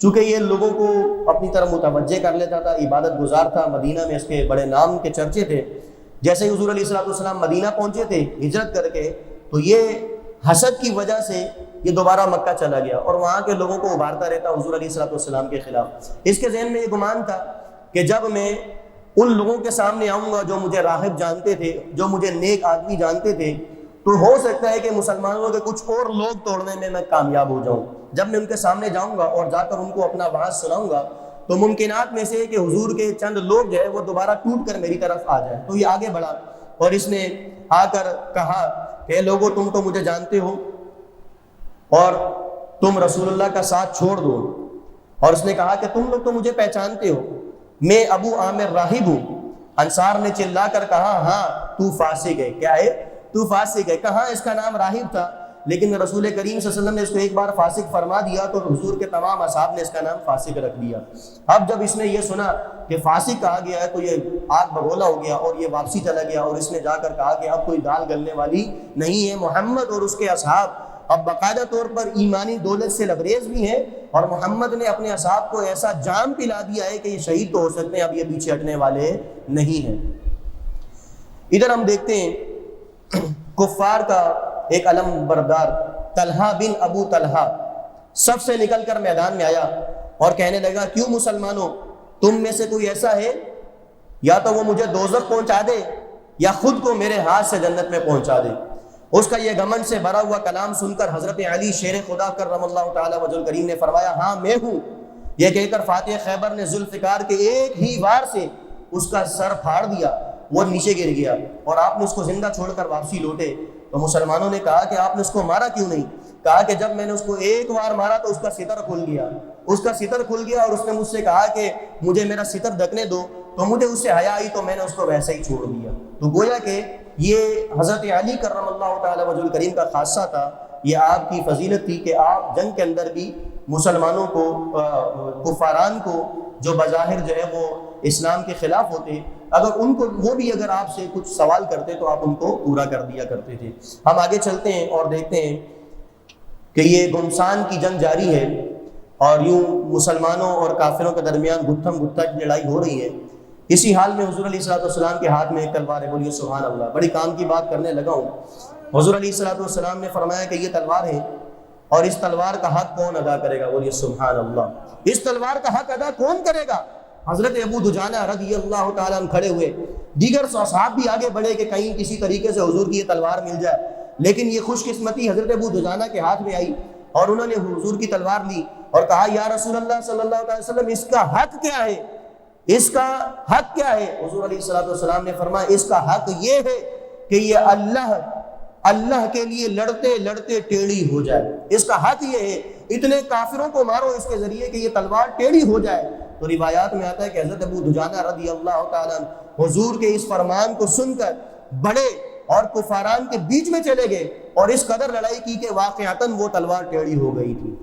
چونکہ یہ لوگوں کو اپنی طرف متوجہ کر لیتا تھا، عبادت گزار تھا، مدینہ میں اس کے بڑے نام کے چرچے تھے. جیسے ہی حضور علیہ الصلوۃ والسلام مدینہ پہنچے تھے ہجرت کر کے، تو یہ حسد کی وجہ سے یہ دوبارہ مکہ چلا گیا اور وہاں کے لوگوں کو ابھارتا رہتا حضور علیہ الصلوۃ والسلام کے خلاف. اس کے ذہن میں یہ گمان تھا کہ جب میں ان لوگوں کے سامنے آؤں گا جو مجھے راہب جانتے تھے، جو مجھے نیک آدمی جانتے تھے، تو ہو سکتا ہے کہ مسلمانوں کے کچھ اور لوگ توڑنے میں میں کامیاب ہو جاؤں. جب میں ان کے سامنے جاؤں گا اور جا کر ان کو اپنا واعظ سناؤں گا تو ممکنات میں سے کہ حضور کے چند لوگ جو ہے وہ دوبارہ ٹوٹ کر میری طرف آ جائیں. تو یہ آگے بڑھا اور اس نے آ کر کہا کہ لوگوں تم تو مجھے جانتے ہو اور تم رسول اللہ کا ساتھ چھوڑ دو. اور اس نے کہا کہ تم لوگ تو مجھے پہچانتے ہو, میں ابو عامر راہب ہوں. انصار نے چلا کر کہا ہاں تو فاسق ہے. کیا ہے؟ تو فاسق ہے. کہاں اس کا نام راہب تھا, لیکن رسول کریم صلی اللہ علیہ وسلم نے اس کو ایک بار فاسق فرما دیا تو حضور کے تمام اصحاب نے اس کا نام فاسق رکھ دیا. اب جب اس نے یہ سنا کہ فاسق کہا گیا ہے تو یہ آگ بگولا ہو گیا اور یہ واپسی چلا گیا اور اس نے جا کر کہا کہ اب کوئی دال گلنے والی نہیں ہے. محمد اور اس کے اصحاب اب باقاعدہ طور پر ایمانی دولت سے لبریز بھی ہیں اور محمد نے اپنے اصحاب کو ایسا جام پلا دیا ہے کہ یہ شہید تو ہو سکتے ہیں, اب یہ پیچھے ہٹنے والے نہیں ہیں. ادھر ہم دیکھتے ہیں کفار کا ایک علم بردار طلحہ بن ابو طلحہ سب سے نکل کر میدان میں آیا اور کہنے لگا کیوں مسلمانوں, تم میں سے کوئی ایسا ہے یا تو وہ مجھے دوزخ پہنچا دے یا خود کو میرے ہاتھ سے جنت میں پہنچا دے. اس کا یہ گھمنڈ سے بھرا ہوا کلام سن کر حضرت علی شیر خدا کرم اللہ تعالی وجہ الکریم نے فرمایا ہاں میں ہوں. یہ کہہ کر فاتح خیبر نے ذوالفقار کے ایک ہی وار سے اس کا سر پھاڑ دیا, وہ نیچے گر گیا اور آپ نے اس کو زندہ چھوڑ کر واپسی لوٹے. تو مسلمانوں نے کہا کہ آپ نے اس کو مارا کیوں نہیں؟ کہا کہ جب میں نے اس کو ایک بار مارا تو اس کا ستر کھل گیا, اس کا ستر کھل گیا اور اس نے مجھ سے کہا کہ مجھے میرا ستر ڈھکنے دو, تو مجھے اس سے حیا آئی تو میں نے اس کو ویسے ہی چھوڑ دیا. تو گویا کہ یہ حضرت علی کرم اللہ تعالی وجہ الکریم کا خاصہ تھا, یہ آپ کی فضیلت تھی کہ آپ جنگ کے اندر بھی مسلمانوں کو کفاران کو جو بظاہر جو ہے وہ اسلام کے خلاف ہوتے, اگر ان کو وہ بھی اگر آپ سے کچھ سوال کرتے تو آپ ان کو پورا کر دیا کرتے تھے. ہم آگے چلتے ہیں اور دیکھتے ہیں کہ یہ گمسان کی جنگ جاری ہے اور یوں مسلمانوں اور کافروں کے درمیان گتھم گتھا کی لڑائی ہو رہی ہے. اسی حال میں حضور علیہ السلام کے ہاتھ میں ایک تلوار ہے. بولیے سبحان اللہ. بڑی کام کی بات کرنے لگا ہوں. حضور علیہ السلام نے فرمایا کہ یہ تلوار ہے اور اس تلوار کا حق کون ادا کرے گا؟ بولیے سبحان اللہ. اس تلوار کا حق ادا کون کرے گا؟ حضرت ابو دجانہ رضی اللہ تعالیٰ عنہ کھڑے ہوئے, دیگر صحابہ بھی آگے بڑھے کہ کہیں کسی طریقے سے حضور کی یہ تلوار مل جائے, لیکن یہ خوش قسمتی حضرت ابو دجانہ کے ہاتھ میں آئی اور انہوں نے حضور کی تلوار لی اور کہا یا رسول اللہ صلی اللہ علیہ وسلم اس کا حق کیا ہے؟ اس کا حق کیا ہے؟ حضور علیہ السلام نے فرمایا اس کا حق یہ ہے کہ یہ اللہ کے لیے لڑتے لڑتے ٹیڑھی ہو جائے. اس کا حق یہ ہے اتنے کافروں کو مارو اس کے ذریعے کہ یہ تلوار ٹیڑھی ہو جائے. تو روایات میں آتا ہے کہ حضرت ابو دجانہ رضی اللہ تعالیٰ عنہ حضور کے اس فرمان کو سن کر بڑے اور کفاران کے بیچ میں چلے گئے اور اس قدر لڑائی کی کہ واقعتاً وہ تلوار ٹیڑھی ہو گئی تھی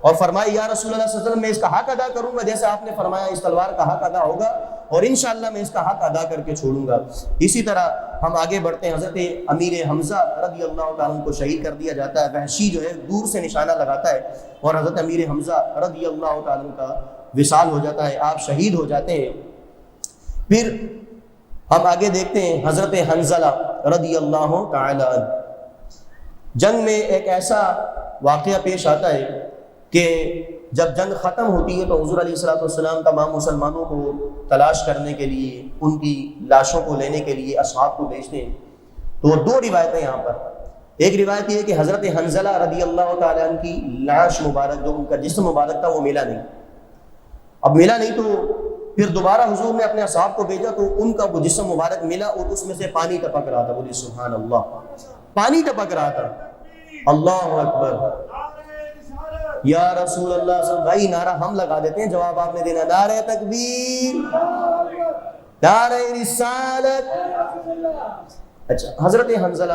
اور فرمایا یا رسول اللہ صلی اللہ علیہ وسلم میں اس کا حق ادا کروں گا جیسے آپ نے فرمایا اس تلوار کا حق ادا ہوگا اور انشاءاللہ میں اس کا حق ادا کر کے چھوڑوں گا. اسی طرح ہم آگے بڑھتے ہیں. حضرت امیر حمزہ رضی اللہ تعالیٰ عنہ کو شہید کر دیا جاتا ہے. وحشی جو ہے دور سے نشانہ لگاتا ہے اور حضرت امیر حمزہ رضی اللہ تعالیٰ عنہ کا وصال ہو جاتا ہے, آپ شہید ہو جاتے ہیں. پھر ہم آگے دیکھتے ہیں حضرت حنظلہ رضی اللہ تعالیٰ عنہ. جنگ میں ایک ایسا واقعہ پیش آتا ہے کہ جب جنگ ختم ہوتی ہے تو حضور علیہ السلام تمام مسلمانوں کو تلاش کرنے کے لیے, ان کی لاشوں کو لینے کے لیے اصحاب کو بھیجتے ہیں. تو دو روایتیں یہاں پر. ایک روایت یہ ہے کہ حضرت حنظلہ رضی اللہ تعالیٰ عنہ کی لاش مبارک جو ان کا جسم مبارک تھا وہ ملا نہیں. اب ملا نہیں تو پھر دوبارہ حضور نے اپنے اصحاب کو بھیجا تو ان کا وہ جسم مبارک ملا اور اس میں سے پانی ٹپک رہا تھا. بولیے سبحان اللہ. پانی ٹپک رہا تھا. اللہ اکبر. یا رسول اللہ صلی اللہ علیہ وسلم. بھائی نعرہ ہم لگا دیتے ہیں, جواب آپ نے دینا. نعرہ تکبیر, نعرہ رسالت. اچھا حضرت حنظلہ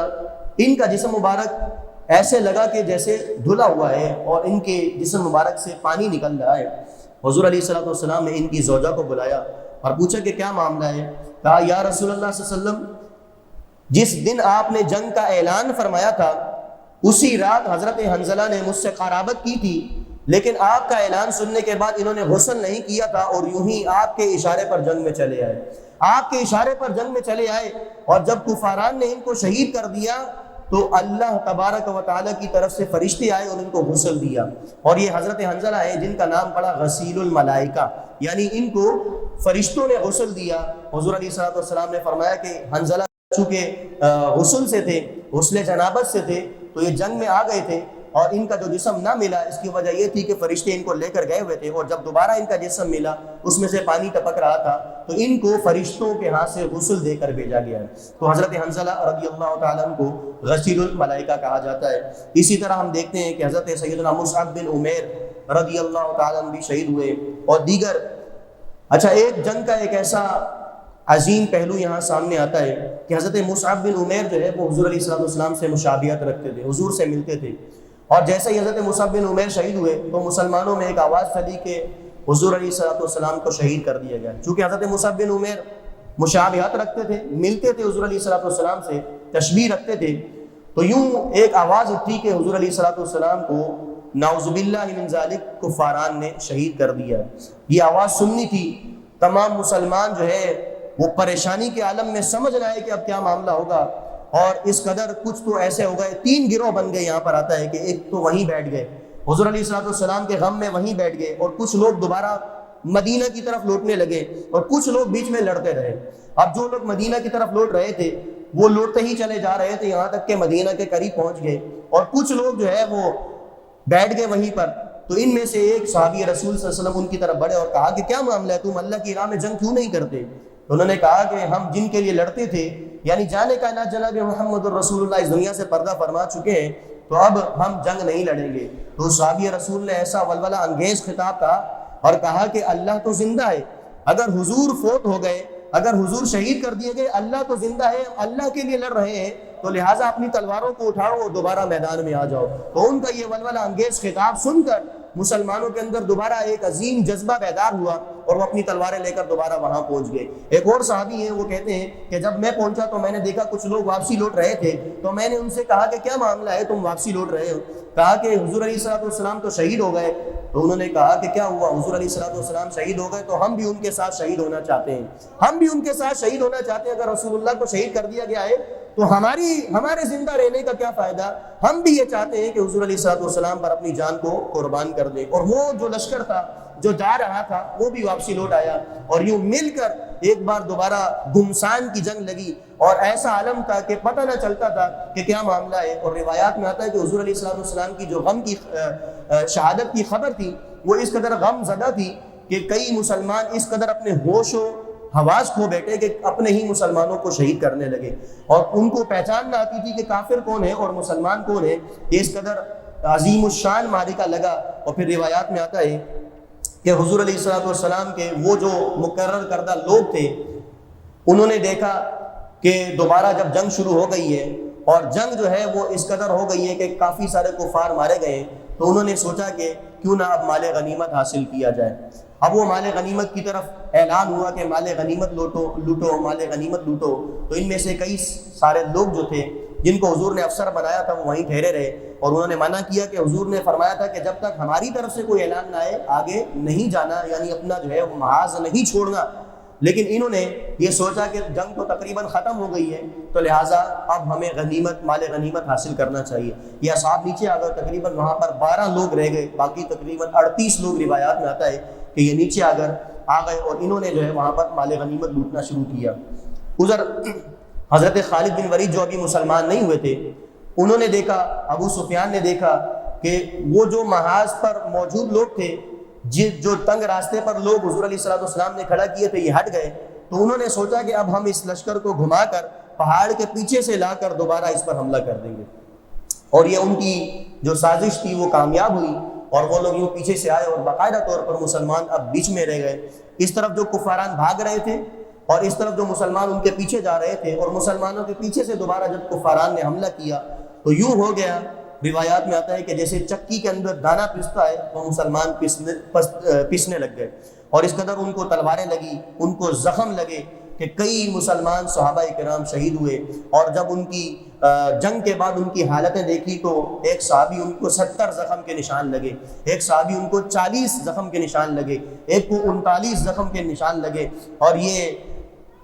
ان کا جسم مبارک ایسے لگا کہ جیسے دھلا ہوا ہے اور ان کے جسم مبارک سے پانی نکل رہا ہے. حضور علیہ السلام نے ان کی زوجہ کو بلایا اور پوچھا کہ کیا معاملہ ہے؟ کہا یا رسول اللہ صلی اللہ علیہ وسلم جس دن آپ نے جنگ کا اعلان فرمایا تھا اسی رات حضرت حنظلہ نے مجھ سے قرابت کی تھی, لیکن آپ کا اعلان سننے کے بعد انہوں نے غسل نہیں کیا تھا اور یوں ہی آپ کے اشارے پر جنگ میں چلے آئے. آپ کے اشارے پر جنگ میں چلے آئے اور جب کفاران نے ان کو شہید کر دیا تو اللہ تبارک و تعالیٰ کی طرف سے فرشتے آئے اور ان کو غسل دیا. اور یہ حضرت حنظلہ ہے جن کا نام پڑا غسیل الملائکہ, یعنی ان کو فرشتوں نے غسل دیا. حضور علیہ السلام نے فرمایا کہ حنظلہ چونکہ غسل سے تھے، غسل جنابت سے تھے، تو یہ جنگ میں آ گئے تھے اور ان کا جو جسم نہ ملا، اس کی وجہ یہ تھی کہ فرشتے ان کو لے کر گئے ہوئے تھے، اور جب دوبارہ ان کا جسم ملا اس میں سے پانی ٹپک رہا تھا، تو ان کو فرشتوں کے ہاتھ سے غسل دے کر بھیجا گیا ہے۔ تو حضرت حنظلہ رضی اللہ تعالیٰ عنہ کو غسیل الملائکہ کہا جاتا ہے۔ اسی طرح ہم دیکھتے ہیں کہ حضرت سیدنا مصعب بن عمیر رضی اللہ تعالیٰ عنہ بھی شہید ہوئے، اور دیگر اچھا ایک جنگ کا ایک ایسا عظیم پہلو یہاں سامنے آتا ہے کہ حضرت مصعب بن عمیر جو ہے وہ حضور علیہ السلام سے مشابہت رکھتے تھے، حضور سے ملتے تھے، اور جیسے ہی حضرت مصعب بن عمیر شہید ہوئے تو مسلمانوں میں ایک آواز پھیلی کہ حضور علیہ السلام کو شہید کر دیا گیا، چونکہ حضرت مصعب بن عمیر مشابہت رکھتے تھے، ملتے تھے حضور علیہ السلام سے، تشبیہ رکھتے تھے، تو یوں ایک آواز اٹھی کہ حضور علیہ السلام کو نعوذ باللہ من ذالک کفاران نے شہید کر دیا۔ یہ آواز سننی تھی، تمام مسلمان جو ہے وہ پریشانی کے عالم میں سمجھ رہا ہے کہ اب کیا معاملہ ہوگا، اور اس قدر کچھ تو ایسے ہو گئے، 3 گروہ بن گئے۔ یہاں پر آتا ہے کہ ایک تو وہیں بیٹھ گئے حضور علیہ السلام کے غم میں، وہیں بیٹھ گئے، اور کچھ لوگ دوبارہ مدینہ کی طرف لوٹنے لگے، اور کچھ لوگ بیچ میں لڑتے رہے۔ اب جو لوگ مدینہ کی طرف لوٹ رہے تھے وہ لوٹتے ہی چلے جا رہے تھے یہاں تک کہ مدینہ کے قریب پہنچ گئے، اور کچھ لوگ جو ہے وہ بیٹھ گئے وہیں پر۔ تو ان میں سے ایک صحابی رسول صلی اللہ علیہ وسلم ان کی طرف بڑھے اور کہا کہ کیا معاملہ ہے، تم اللہ کی راہ میں جنگ کیوں نہیں کرتے؟ تو انہوں نے کہا کہ ہم جن کے لیے لڑتے تھے، یعنی جانے کا نہ جناب محمد الرسول اللہ اس دنیا سے پردہ فرما چکے ہیں، تو اب ہم جنگ نہیں لڑیں گے۔ تو صحابی رسول نے ایسا ولولہ انگیز خطاب کہا اور کہا کہ اللہ تو زندہ ہے، اگر حضور فوت ہو گئے، اگر حضور شہید کر دیے گئے، اللہ تو زندہ ہے، اللہ کے لیے لڑ رہے ہیں، تو لہٰذا اپنی تلواروں کو اٹھاؤ اور دوبارہ میدان میں آ جاؤ۔ تو ان کا یہ ولولہ انگیز خطاب سن کر مسلمانوں کے اندر دوبارہ ایک عظیم جذبہ بیدار ہوا، اور وہ اپنی تلواریں لے کر دوبارہ وہاں پہنچ گئے۔ ایک اور صحابی ہیں، وہ کہتے ہیں کہ جب میں پہنچا تو میں نے دیکھا کچھ لوگ واپسی لوٹ رہے تھے، تو میں نے ان سے کہا کہ کیا معاملہ ہے، تم واپسی لوٹ رہے ہو؟ کہا کہ حضور علیہ السلام تو شہید ہو گئے۔ تو انہوں نے کہا کہ کیا ہوا، حضور علیہ السلام شہید ہو گئے تو ہم بھی ان کے ساتھ شہید ہونا چاہتے ہیں، ہم بھی ان کے ساتھ شہید ہونا چاہتے ہیں۔ اگر رسول اللہ کو شہید کر دیا گیا ہے تو ہمارے زندہ رہنے کا کیا فائدہ؟ ہم بھی یہ چاہتے ہیں کہ حضور علیہ السلام پر اپنی جان کو قربان کر دیں۔ اور وہ جو لشکر تھا جو جا رہا تھا وہ بھی واپسی لوٹ آیا، اور یوں مل کر ایک بار دوبارہ گھمسان کی جنگ لگی، اور ایسا عالم تھا کہ پتہ نہ چلتا تھا کہ کیا معاملہ ہے۔ اور روایات میں آتا ہے کہ حضور علیہ السلام کی جو غم کی شہادت کی خبر تھی وہ اس قدر غم زدہ تھی کہ کئی مسلمان اس قدر اپنے ہوش و حواس کھو بیٹھے کہ اپنے ہی مسلمانوں کو شہید کرنے لگے، اور ان کو پہچان نہ آتی تھی کہ کافر کون ہے اور مسلمان کون ہے۔ اس قدر عظیم الشان معرکہ لگا، اور پھر روایات میں آتا ہے کہ حضور علیہ السلام کے وہ جو مقرر کردہ لوگ تھے، انہوں نے دیکھا کہ دوبارہ جب جنگ شروع ہو گئی ہے اور جنگ جو ہے وہ اس قدر ہو گئی ہے کہ کافی سارے کفار مارے گئے، تو انہوں نے سوچا کہ کیوں نہ اب مال غنیمت حاصل کیا جائے۔ اب وہ مال غنیمت کی طرف اعلان ہوا کہ مال غنیمت لوٹو، مال غنیمت لوٹو۔ تو ان میں سے کئی سارے لوگ جو تھے جن کو حضور نے افسر بنایا تھا وہ وہیں ٹھہرے رہے، اور انہوں نے منع کیا کہ حضور نے فرمایا تھا کہ جب تک ہماری طرف سے کوئی اعلان نہ آئے آگے نہیں جانا، یعنی اپنا جو ہے وہ محاذ نہیں چھوڑنا۔ لیکن انہوں نے یہ سوچا کہ جنگ تو تقریباً ختم ہو گئی ہے، تو لہٰذا اب ہمیں مال غنیمت حاصل کرنا چاہیے۔ یہ اصحاب نیچے آ گئے، تقریباً وہاں پر 12 لوگ رہ گئے، باقی تقریباً 38 لوگ روایات میں آتا ہے کہ یہ نیچے آ گئے، اور انہوں نے جو ہے وہاں پر مال غنیمت لوٹنا شروع کیا۔ ادھر حضرت خالد بن ولید جو ابھی مسلمان نہیں ہوئے تھے، انہوں نے دیکھا، ابو سفیان نے دیکھا کہ وہ جو محاذ پر موجود لوگ تھے، جو تنگ راستے پر لوگ حضور علیہ السلام نے کھڑا کیے تھے، یہ ہٹ گئے۔ تو انہوں نے سوچا کہ اب ہم اس لشکر کو گھما کر پہاڑ کے پیچھے سے لا کر دوبارہ اس پر حملہ کر دیں گے، اور یہ ان کی جو سازش تھی وہ کامیاب ہوئی، اور وہ لوگ یوں پیچھے سے آئے اور باقاعدہ طور پر مسلمان اب بیچ میں رہ گئے۔ اس طرف جو کفاران بھاگ رہے تھے اور اس طرف جو مسلمان ان کے پیچھے جا رہے تھے، اور مسلمانوں کے پیچھے سے دوبارہ جب کفاران نے حملہ کیا تو یوں ہو گیا، روایات میں آتا ہے کہ جیسے چکی کے اندر دانہ پستا ہے، وہ مسلمان پسنے لگ گئے، اور اس قدر ان کو تلواریں لگی، ان کو زخم لگے کہ کئی مسلمان صحابہ کرام شہید ہوئے۔ اور جب ان کی جنگ کے بعد ان کی حالتیں دیکھی تو ایک صحابی ان کو 70 زخم کے نشان لگے، ایک صحابی ان کو 40 زخم کے نشان لگے، ایک کو 39 زخم کے نشان لگے۔ اور یہ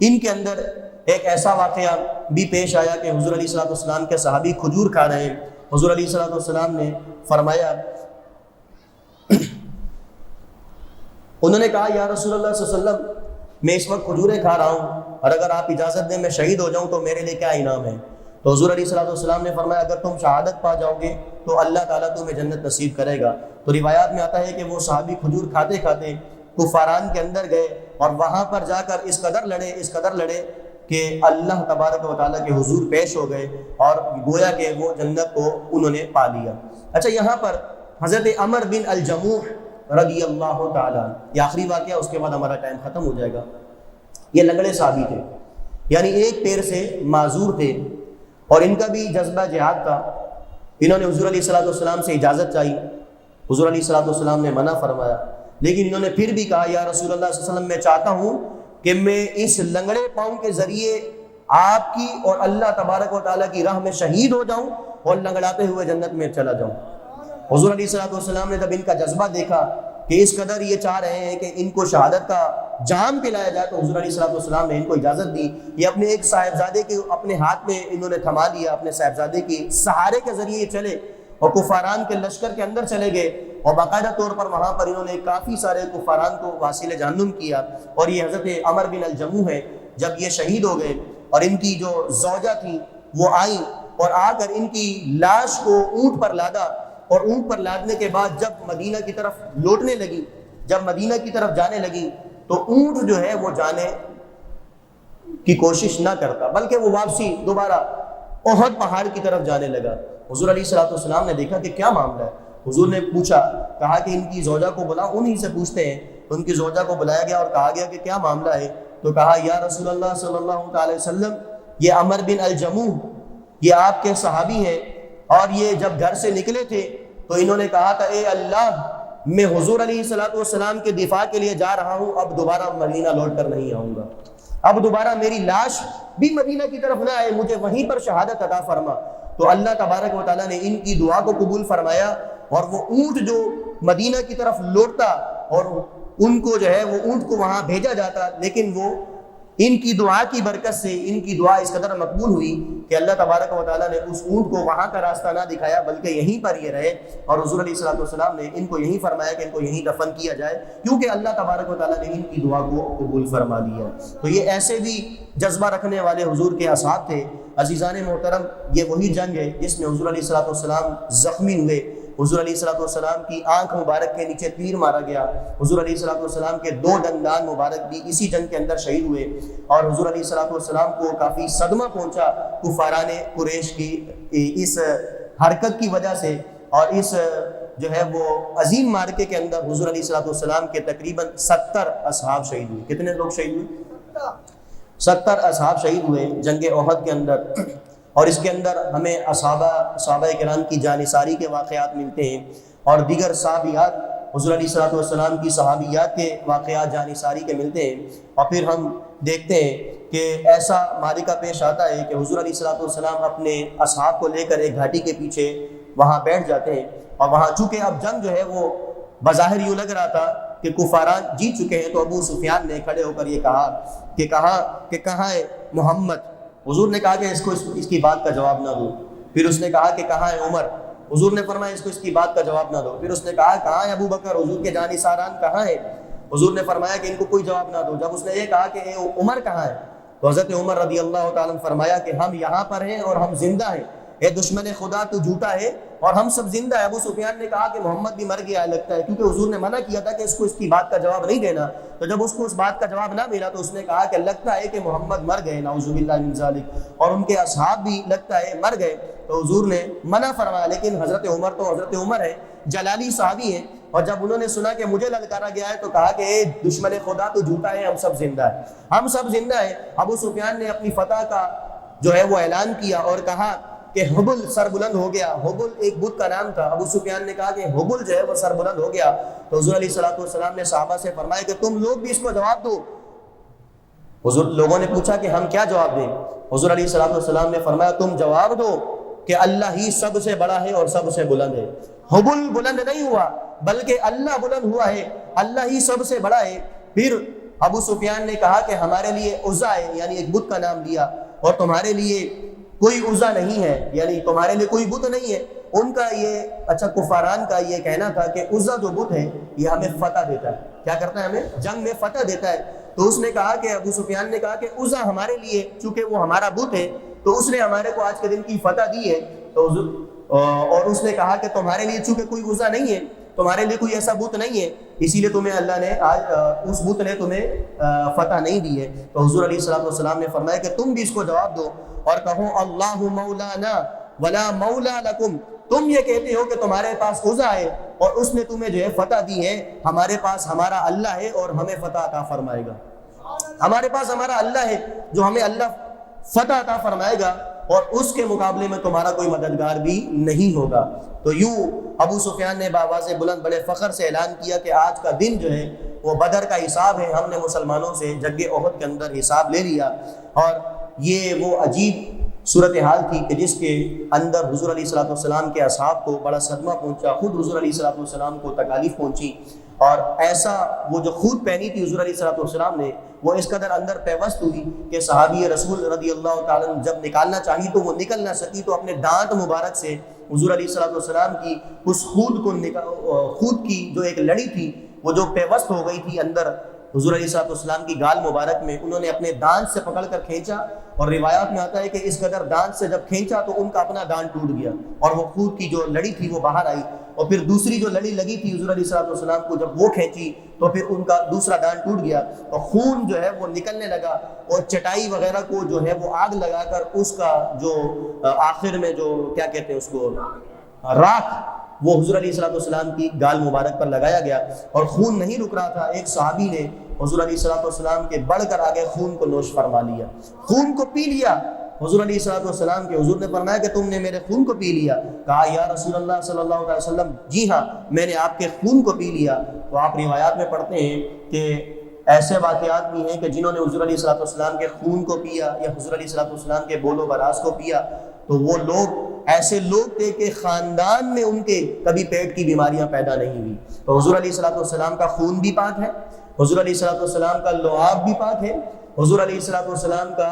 ان کے اندر ایک ایسا واقعہ بھی پیش آیا کہ حضور علیہ السلام کے صحابی کھجور کھا رہے ہیں، حضور علیہ السلام نے فرمایا، انہوں نے کہا یا رسول اللہ صلی اللہ علیہ وسلم میں اس وقت کھجوریں کھا رہا ہوں اور اگر آپ اجازت دیں میں شہید ہو جاؤں تو میرے لیے کیا انعام ہے؟ تو حضور علیہ الصلوۃ والسلام نے فرمایا اگر تم شہادت پا جاؤ گے تو اللہ تعالیٰ تمہیں جنت نصیب کرے گا۔ تو روایات میں آتا ہے کہ وہ صحابی کھجور کھاتے کھاتے کفاران کے اندر گئے اور وہاں پر جا کر اس قدر لڑے کہ اللہ تبارک و تعالیٰ کے حضور پیش ہو گئے اور گویا کہ وہ جنت کو انہوں نے پا لیا۔ اچھا، یہاں پر حضرت عمر بن الجموح رضی اللہ تعالیٰ، یہ آخری واقعہ، اس کے بعد ہمارا ٹائم ختم ہو جائے گا۔ یہ لنگڑے صحابی تھے، یعنی ایک پیر سے معذور تھے اور ان کا بھی جذبہ جہاد تھا۔ انہوں نے حضور علیہ الصلوۃ والسلام سے اجازت چاہی، حضور علیہ الصلوۃ والسلام نے منع فرمایا، لیکن انہوں نے پھر بھی کہا یا رسول اللہ صلی اللہ علیہ وسلم میں چاہتا ہوں کہ میں اس لنگڑے پاؤں کے ذریعے آپ کی اور اللہ تبارک و تعالیٰ کی راہ میں شہید ہو جاؤں اور لنگڑاتے ہوئے جنت میں چلا جاؤں۔ حضور علیہ الصلوۃ والسلام نے جب ان کا جذبہ دیکھا کہ اس قدر یہ چاہ رہے ہیں کہ ان کو شہادت کا جام پلایا جائے، تو حضور علیہ الصلوۃ والسلام نے ان کو اجازت دی۔ یہ اپنے ایک صاحبزادے کے اپنے ہاتھ میں انہوں نے تھما لیا، اپنے صاحبزادے کے سہارے کے ذریعے یہ چلے اور کفاران کے لشکر کے اندر چلے گئے اور باقاعدہ طور پر وہاں پر انہوں نے کافی سارے کفاران کو واصل جہنم کیا۔ اور یہ حضرت عمر بن الجموح ہے، جب یہ شہید ہو گئے اور ان کی جو زوجہ تھیں وہ آئیں اور آ کر ان کی لاش کو اونٹ پر لادا، اور اونٹ پر لادنے کے بعد جب مدینہ کی طرف لوٹنے لگی، جب مدینہ کی طرف جانے لگی تو اونٹ جو ہے وہ جانے کی کوشش نہ کرتا بلکہ وہ واپسی دوبارہ احد پہاڑ کی طرف جانے لگا۔ حضور علیہ الصلوۃ والسلام نے دیکھا کہ کیا معاملہ ہے، حضور نے پوچھا، کہا کہ ان کی زوجہ کو بلا، انہی سے پوچھتے ہیں۔ ان کی زوجہ کو بلایا گیا اور کہا گیا کہ کیا معاملہ ہے، تو کہا یا رسول اللہ صلی اللہ علیہ وسلم، یہ عمر بن الجموح یہ آپ کے صحابی ہیں اور یہ جب گھر سے نکلے تھے تو انہوں نے کہا تھا اے اللہ میں حضور علیہ الصلوۃ والسلام کے دفاع کے لیے جا رہا ہوں، اب دوبارہ مدینہ لوٹ کر نہیں آؤں گا، اب دوبارہ میری لاش بھی مدینہ کی طرف نہ آئے، مجھے وہیں پر شہادت عطا فرما۔ تو اللہ تبارک و تعالیٰ نے ان کی دعا کو قبول فرمایا اور وہ اونٹ جو مدینہ کی طرف لوٹتا اور ان کو جو ہے وہ اونٹ کو وہاں بھیجا جاتا، لیکن وہ ان کی دعا کی برکت سے ان کی دعا اس قدر مقبول ہوئی کہ اللہ تبارک و تعالیٰ نے اس اونٹ کو وہاں کا راستہ نہ دکھایا بلکہ یہیں پر یہ رہے، اور حضور علیہ الصلوۃ والسلام نے ان کو یہیں فرمایا کہ ان کو یہیں دفن کیا جائے، کیونکہ اللہ تبارک و تعالیٰ نے ان کی دعا کو قبول فرما لیا۔ تو یہ ایسے بھی جذبہ رکھنے والے حضور کے اصحاب تھے۔ عزیزان محترم، یہ وہی جنگ ہے جس میں حضور علیہ الصلوۃ والسلام زخمی ہوئے، حضور علیہ الصلوۃ والسلام کی آنکھ مبارک کے نیچے تیر مارا گیا، حضور علیہ الصلوۃ والسلام کے 2 دندان مبارک بھی اسی جنگ کے اندر شہید ہوئے، اور حضور علیہ الصلوۃ والسلام کو کافی صدمہ پہنچا کفاران قریش کی اس حرکت کی وجہ سے، اور اس جو ہے وہ عظیم معرکے کے اندر حضور علیہ الصلوۃ والسلام کے تقریباً 70 اصحاب شہید ہوئے۔ کتنے لوگ شہید ہوئے؟ 70 اصحاب شہید ہوئے جنگ احد کے اندر، اور اس کے اندر ہمیں صحابہ کرام کی جانثاری کے واقعات ملتے ہیں اور دیگر صحابیات، حضور علیہ الصلوۃ والسلام کی صحابیات کے واقعات جانثاری کے ملتے ہیں، اور پھر ہم دیکھتے ہیں کہ ایسا معرکہ پیش آتا ہے کہ حضور علیہ الصلوۃ والسلام اپنے اصحاب کو لے کر ایک گھاٹی کے پیچھے وہاں بیٹھ جاتے ہیں، اور وہاں چونکہ اب جنگ جو ہے وہ بظاہر یوں لگ رہا تھا کہ کفاران جیت چکے ہیں، تو ابو سفیان نے کھڑے ہو کر یہ کہا کہ کہاں ہے محمد؟ حضور نے کہا کہ اس کی بات کا جواب نہ دو۔ پھر اس نے کہا کہ کہاں ہے عمر؟ حضور نے فرمایا اس کی بات کا جواب نہ دو۔ پھر اس نے کہا کہاں ہے ابو بکر؟ حضور کے جانثاران کہاں ہیں؟ حضور نے فرمایا کہ ان کو کوئی جواب نہ دو۔ جب اس نے یہ کہا کہ اے عمر کہاں ہے، تو حضرت عمر رضی اللہ تعالیٰ نے فرمایا کہ ہم یہاں پر ہیں اور ہم زندہ ہیں، اے دشمن خدا تو جھوٹا ہے اور ہم سب زندہ ہیں۔ ابو سفیان نے کہا کہ محمد بھی مر گیا لگتا ہے، کیونکہ حضور نے منع کیا تھا کہ اس کی بات کا جواب نہیں دینا، تو جب اس کو اس بات کا جواب نہ ملا تو اس نے کہا کہ لگتا ہے کہ محمد مر گئے، نعوذ باللہ من ذالک، اور ان کے اصحاب بھی لگتا ہے مر گئے، تو حضور نے منع فرمایا۔ لیکن حضرت عمر تو حضرت عمر ہے، جلالی صحابی ہیں، اور جب انہوں نے سنا کہ مجھے للکارا گیا ہے تو کہا کہ اے دشمن خدا تو جھوٹا ہے، ہم سب زندہ ہیں، ہم سب زندہ ہیں۔ ابو سفیان نے اپنی فتح کا جو ہے وہ اعلان کیا اور کہا کہ حبل سر بلند ہو گیا۔ حبل ایک بت کا نام تھا۔ ابو سفیان نے کہا کہ حبل جو ہے وہ سر بلند ہو گیا، تو حضور علیہ الصلوۃ والسلام نے صحابہ سے فرمایا کہ تم لوگ بھی اس کو جواب دو۔ حضور لوگوں نے پوچھا کہ ہم کیا جواب دیں؟ حضور علیہ الصلوۃ والسلام نے فرمایا تم جواب دو کہ اللہ ہی سب سے بڑا ہے اور سب سے بلند ہے۔ حبل بلند نہیں ہوا بلکہ اللہ بلند ہوا ہے، اللہ ہی سب سے بڑا ہے۔ پھر ابو سفیان نے کہا کہ ہمارے لیے عزا ہے، یعنی ایک بت کا نام لیا، اور تمہارے لیے کوئی عزا نہیں ہے، یعنی تمہارے لیے کوئی بت نہیں ہے۔ ان کا یہ کفاران کا یہ کہنا تھا کہ عزا جو بت ہے یہ ہمیں فتح دیتا ہے، کیا کرتا ہے؟ ہمیں جنگ میں فتح دیتا ہے۔ تو اس نے کہا کہ ابو سفیان نے کہا کہ عزا ہمارے لیے چونکہ وہ ہمارا بت ہے تو اس نے ہمارے کو آج کے دن کی فتح دی ہے، تو اور اس نے کہا کہ تمہارے لیے چونکہ کوئی عزا نہیں ہے، تمہارے لیے کوئی ایسا بت نہیں ہے، اسی لیے تمہیں اللہ نے آج اس بت نے تمہیں فتح نہیں دی ہے۔ تو حضور علیہ الصلوۃ والسلام نے فرمایا کہ تم بھی اس کو جواب دو اور کہو اللہ مولانا ولا مولا لکم، تم یہ کہتے ہو کہ تمہارے پاس عزا ہے اور اس نے تمہیں جو ہے فتح دی ہے، ہمارے پاس ہمارا اللہ ہے اور ہمیں فتح عطا فرمائے گا۔ ہمارے پاس ہمارا اللہ ہے جو ہمیں اللہ فتح عطا فرمائے گا اور اس کے مقابلے میں تمہارا کوئی مددگار بھی نہیں ہوگا۔ تو یوں ابو سفیان نے بآواز بلند بڑے فخر سے اعلان کیا کہ آج کا دن جو ہے وہ بدر کا حساب ہے، ہم نے مسلمانوں سے جنگ احد کے اندر حساب لے لیا۔ اور یہ وہ عجیب صورتحال تھی کہ جس کے اندر حضور علیہ الصلوۃ والسلام کے اصحاب کو بڑا صدمہ پہنچا، خود حضور علیہ الصلوۃ والسلام کو تکالیف پہنچی، اور ایسا وہ جو خود پہنی تھی حضور علیہ الصلوۃ والسلام نے وہ اس قدر اندر پیوست ہوئی کہ صحابی رسول رضی اللہ تعالیٰ عنہ جب نکالنا چاہی تو وہ نکل نہ سکی، تو اپنے دانت مبارک سے حضور علیہ الصلوۃ والسلام کی اس خود کی جو ایک لڑی تھی وہ جو پیوست ہو گئی تھی اندر حضور علیہ الصلوۃ والسلام کی گال مبارک میں، انہوں نے اپنے دانت سے پکڑ کر کھینچا، اور روایات میں آتا ہے کہ اس قدر دانت سے جب کھینچا تو ان کا اپنا دانت ٹوٹ گیا اور وہ خود کی جو لڑی تھی وہ باہر آئی، اور پھر دوسری جو لڑی لگی تھی حضور علیہ الصلوۃ والسلام کو جب وہ کھینچی تو پھر ان کا دوسرا دانت ٹوٹ گیا اور خون جو ہے وہ نکلنے لگا، اور چٹائی وغیرہ کو جو ہے وہ آگ لگا کر اس کا جو آخر میں جو کیا کہتے ہیں اس کو راکھ وہ حضور علیہ الصلوۃ والسلام کی گال مبارک پر لگایا گیا، اور خون نہیں رک رہا تھا۔ ایک صحابی نے حضور علیہ الصلوۃ والسلام کے بڑھ کر آگے خون کو نوش فرما لیا، خون کو پی لیا۔ حضور علیہ الصلوۃ والسلام کے حضور نے فرمایا کہ تم نے میرے خون کو پی لیا؟ کہا یا رسول اللہ صلی اللہ علیہ وسلم جی ہاں میں نے آپ کے خون کو پی لیا۔ تو آپ روایات میں پڑھتے ہیں کہ ایسے واقعات بھی ہیں کہ جنہوں نے حضور علیہ الصلوۃ والسلام کے خون کو پیا یا حضور علیہ الصلوۃ والسلام کے بول و براز کو پیا تو وہ لوگ ایسے لوگ تھے کہ خاندان میں ان کے کبھی پیٹ کی بیماریاں پیدا نہیں ہوئی۔ تو حضور علیہ الصلوۃ والسلام کا خون بھی پاک ہے، حضور علیہ الصلوۃ والسلام کا لعاب بھی پاک ہے، حضور علیہ الصلوۃ والسلام کا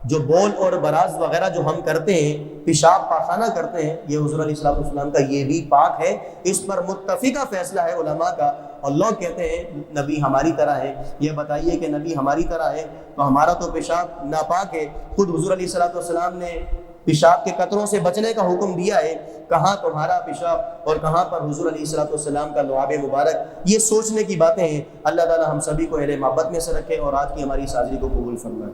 جو بول اور براز وغیرہ جو ہم کرتے ہیں، پیشاب پاخانہ کرتے ہیں، یہ حضور علیہ الصلوۃ والسلام کا یہ بھی پاک ہے۔ اس پر متفقہ فیصلہ ہے علماء کا، اور لوگ کہتے ہیں نبی ہماری طرح ہے، یہ بتائیے کہ نبی ہماری طرح ہے تو ہمارا تو پیشاب ناپاک ہے۔ خود حضور علیہ الصلوۃ والسلام نے پیشاب کے قطروں سے بچنے کا حکم دیا ہے، کہاں تمہارا پیشاب اور کہاں پر حضور علیہ الصلوۃ والسلام کا لعاب مبارک۔ یہ سوچنے کی باتیں ہیں۔ اللہ تعالی ہم سبھی کو اہل محبت میں سے رکھے اور آج کی ہماری اس حاضری کو قبول فرمائے۔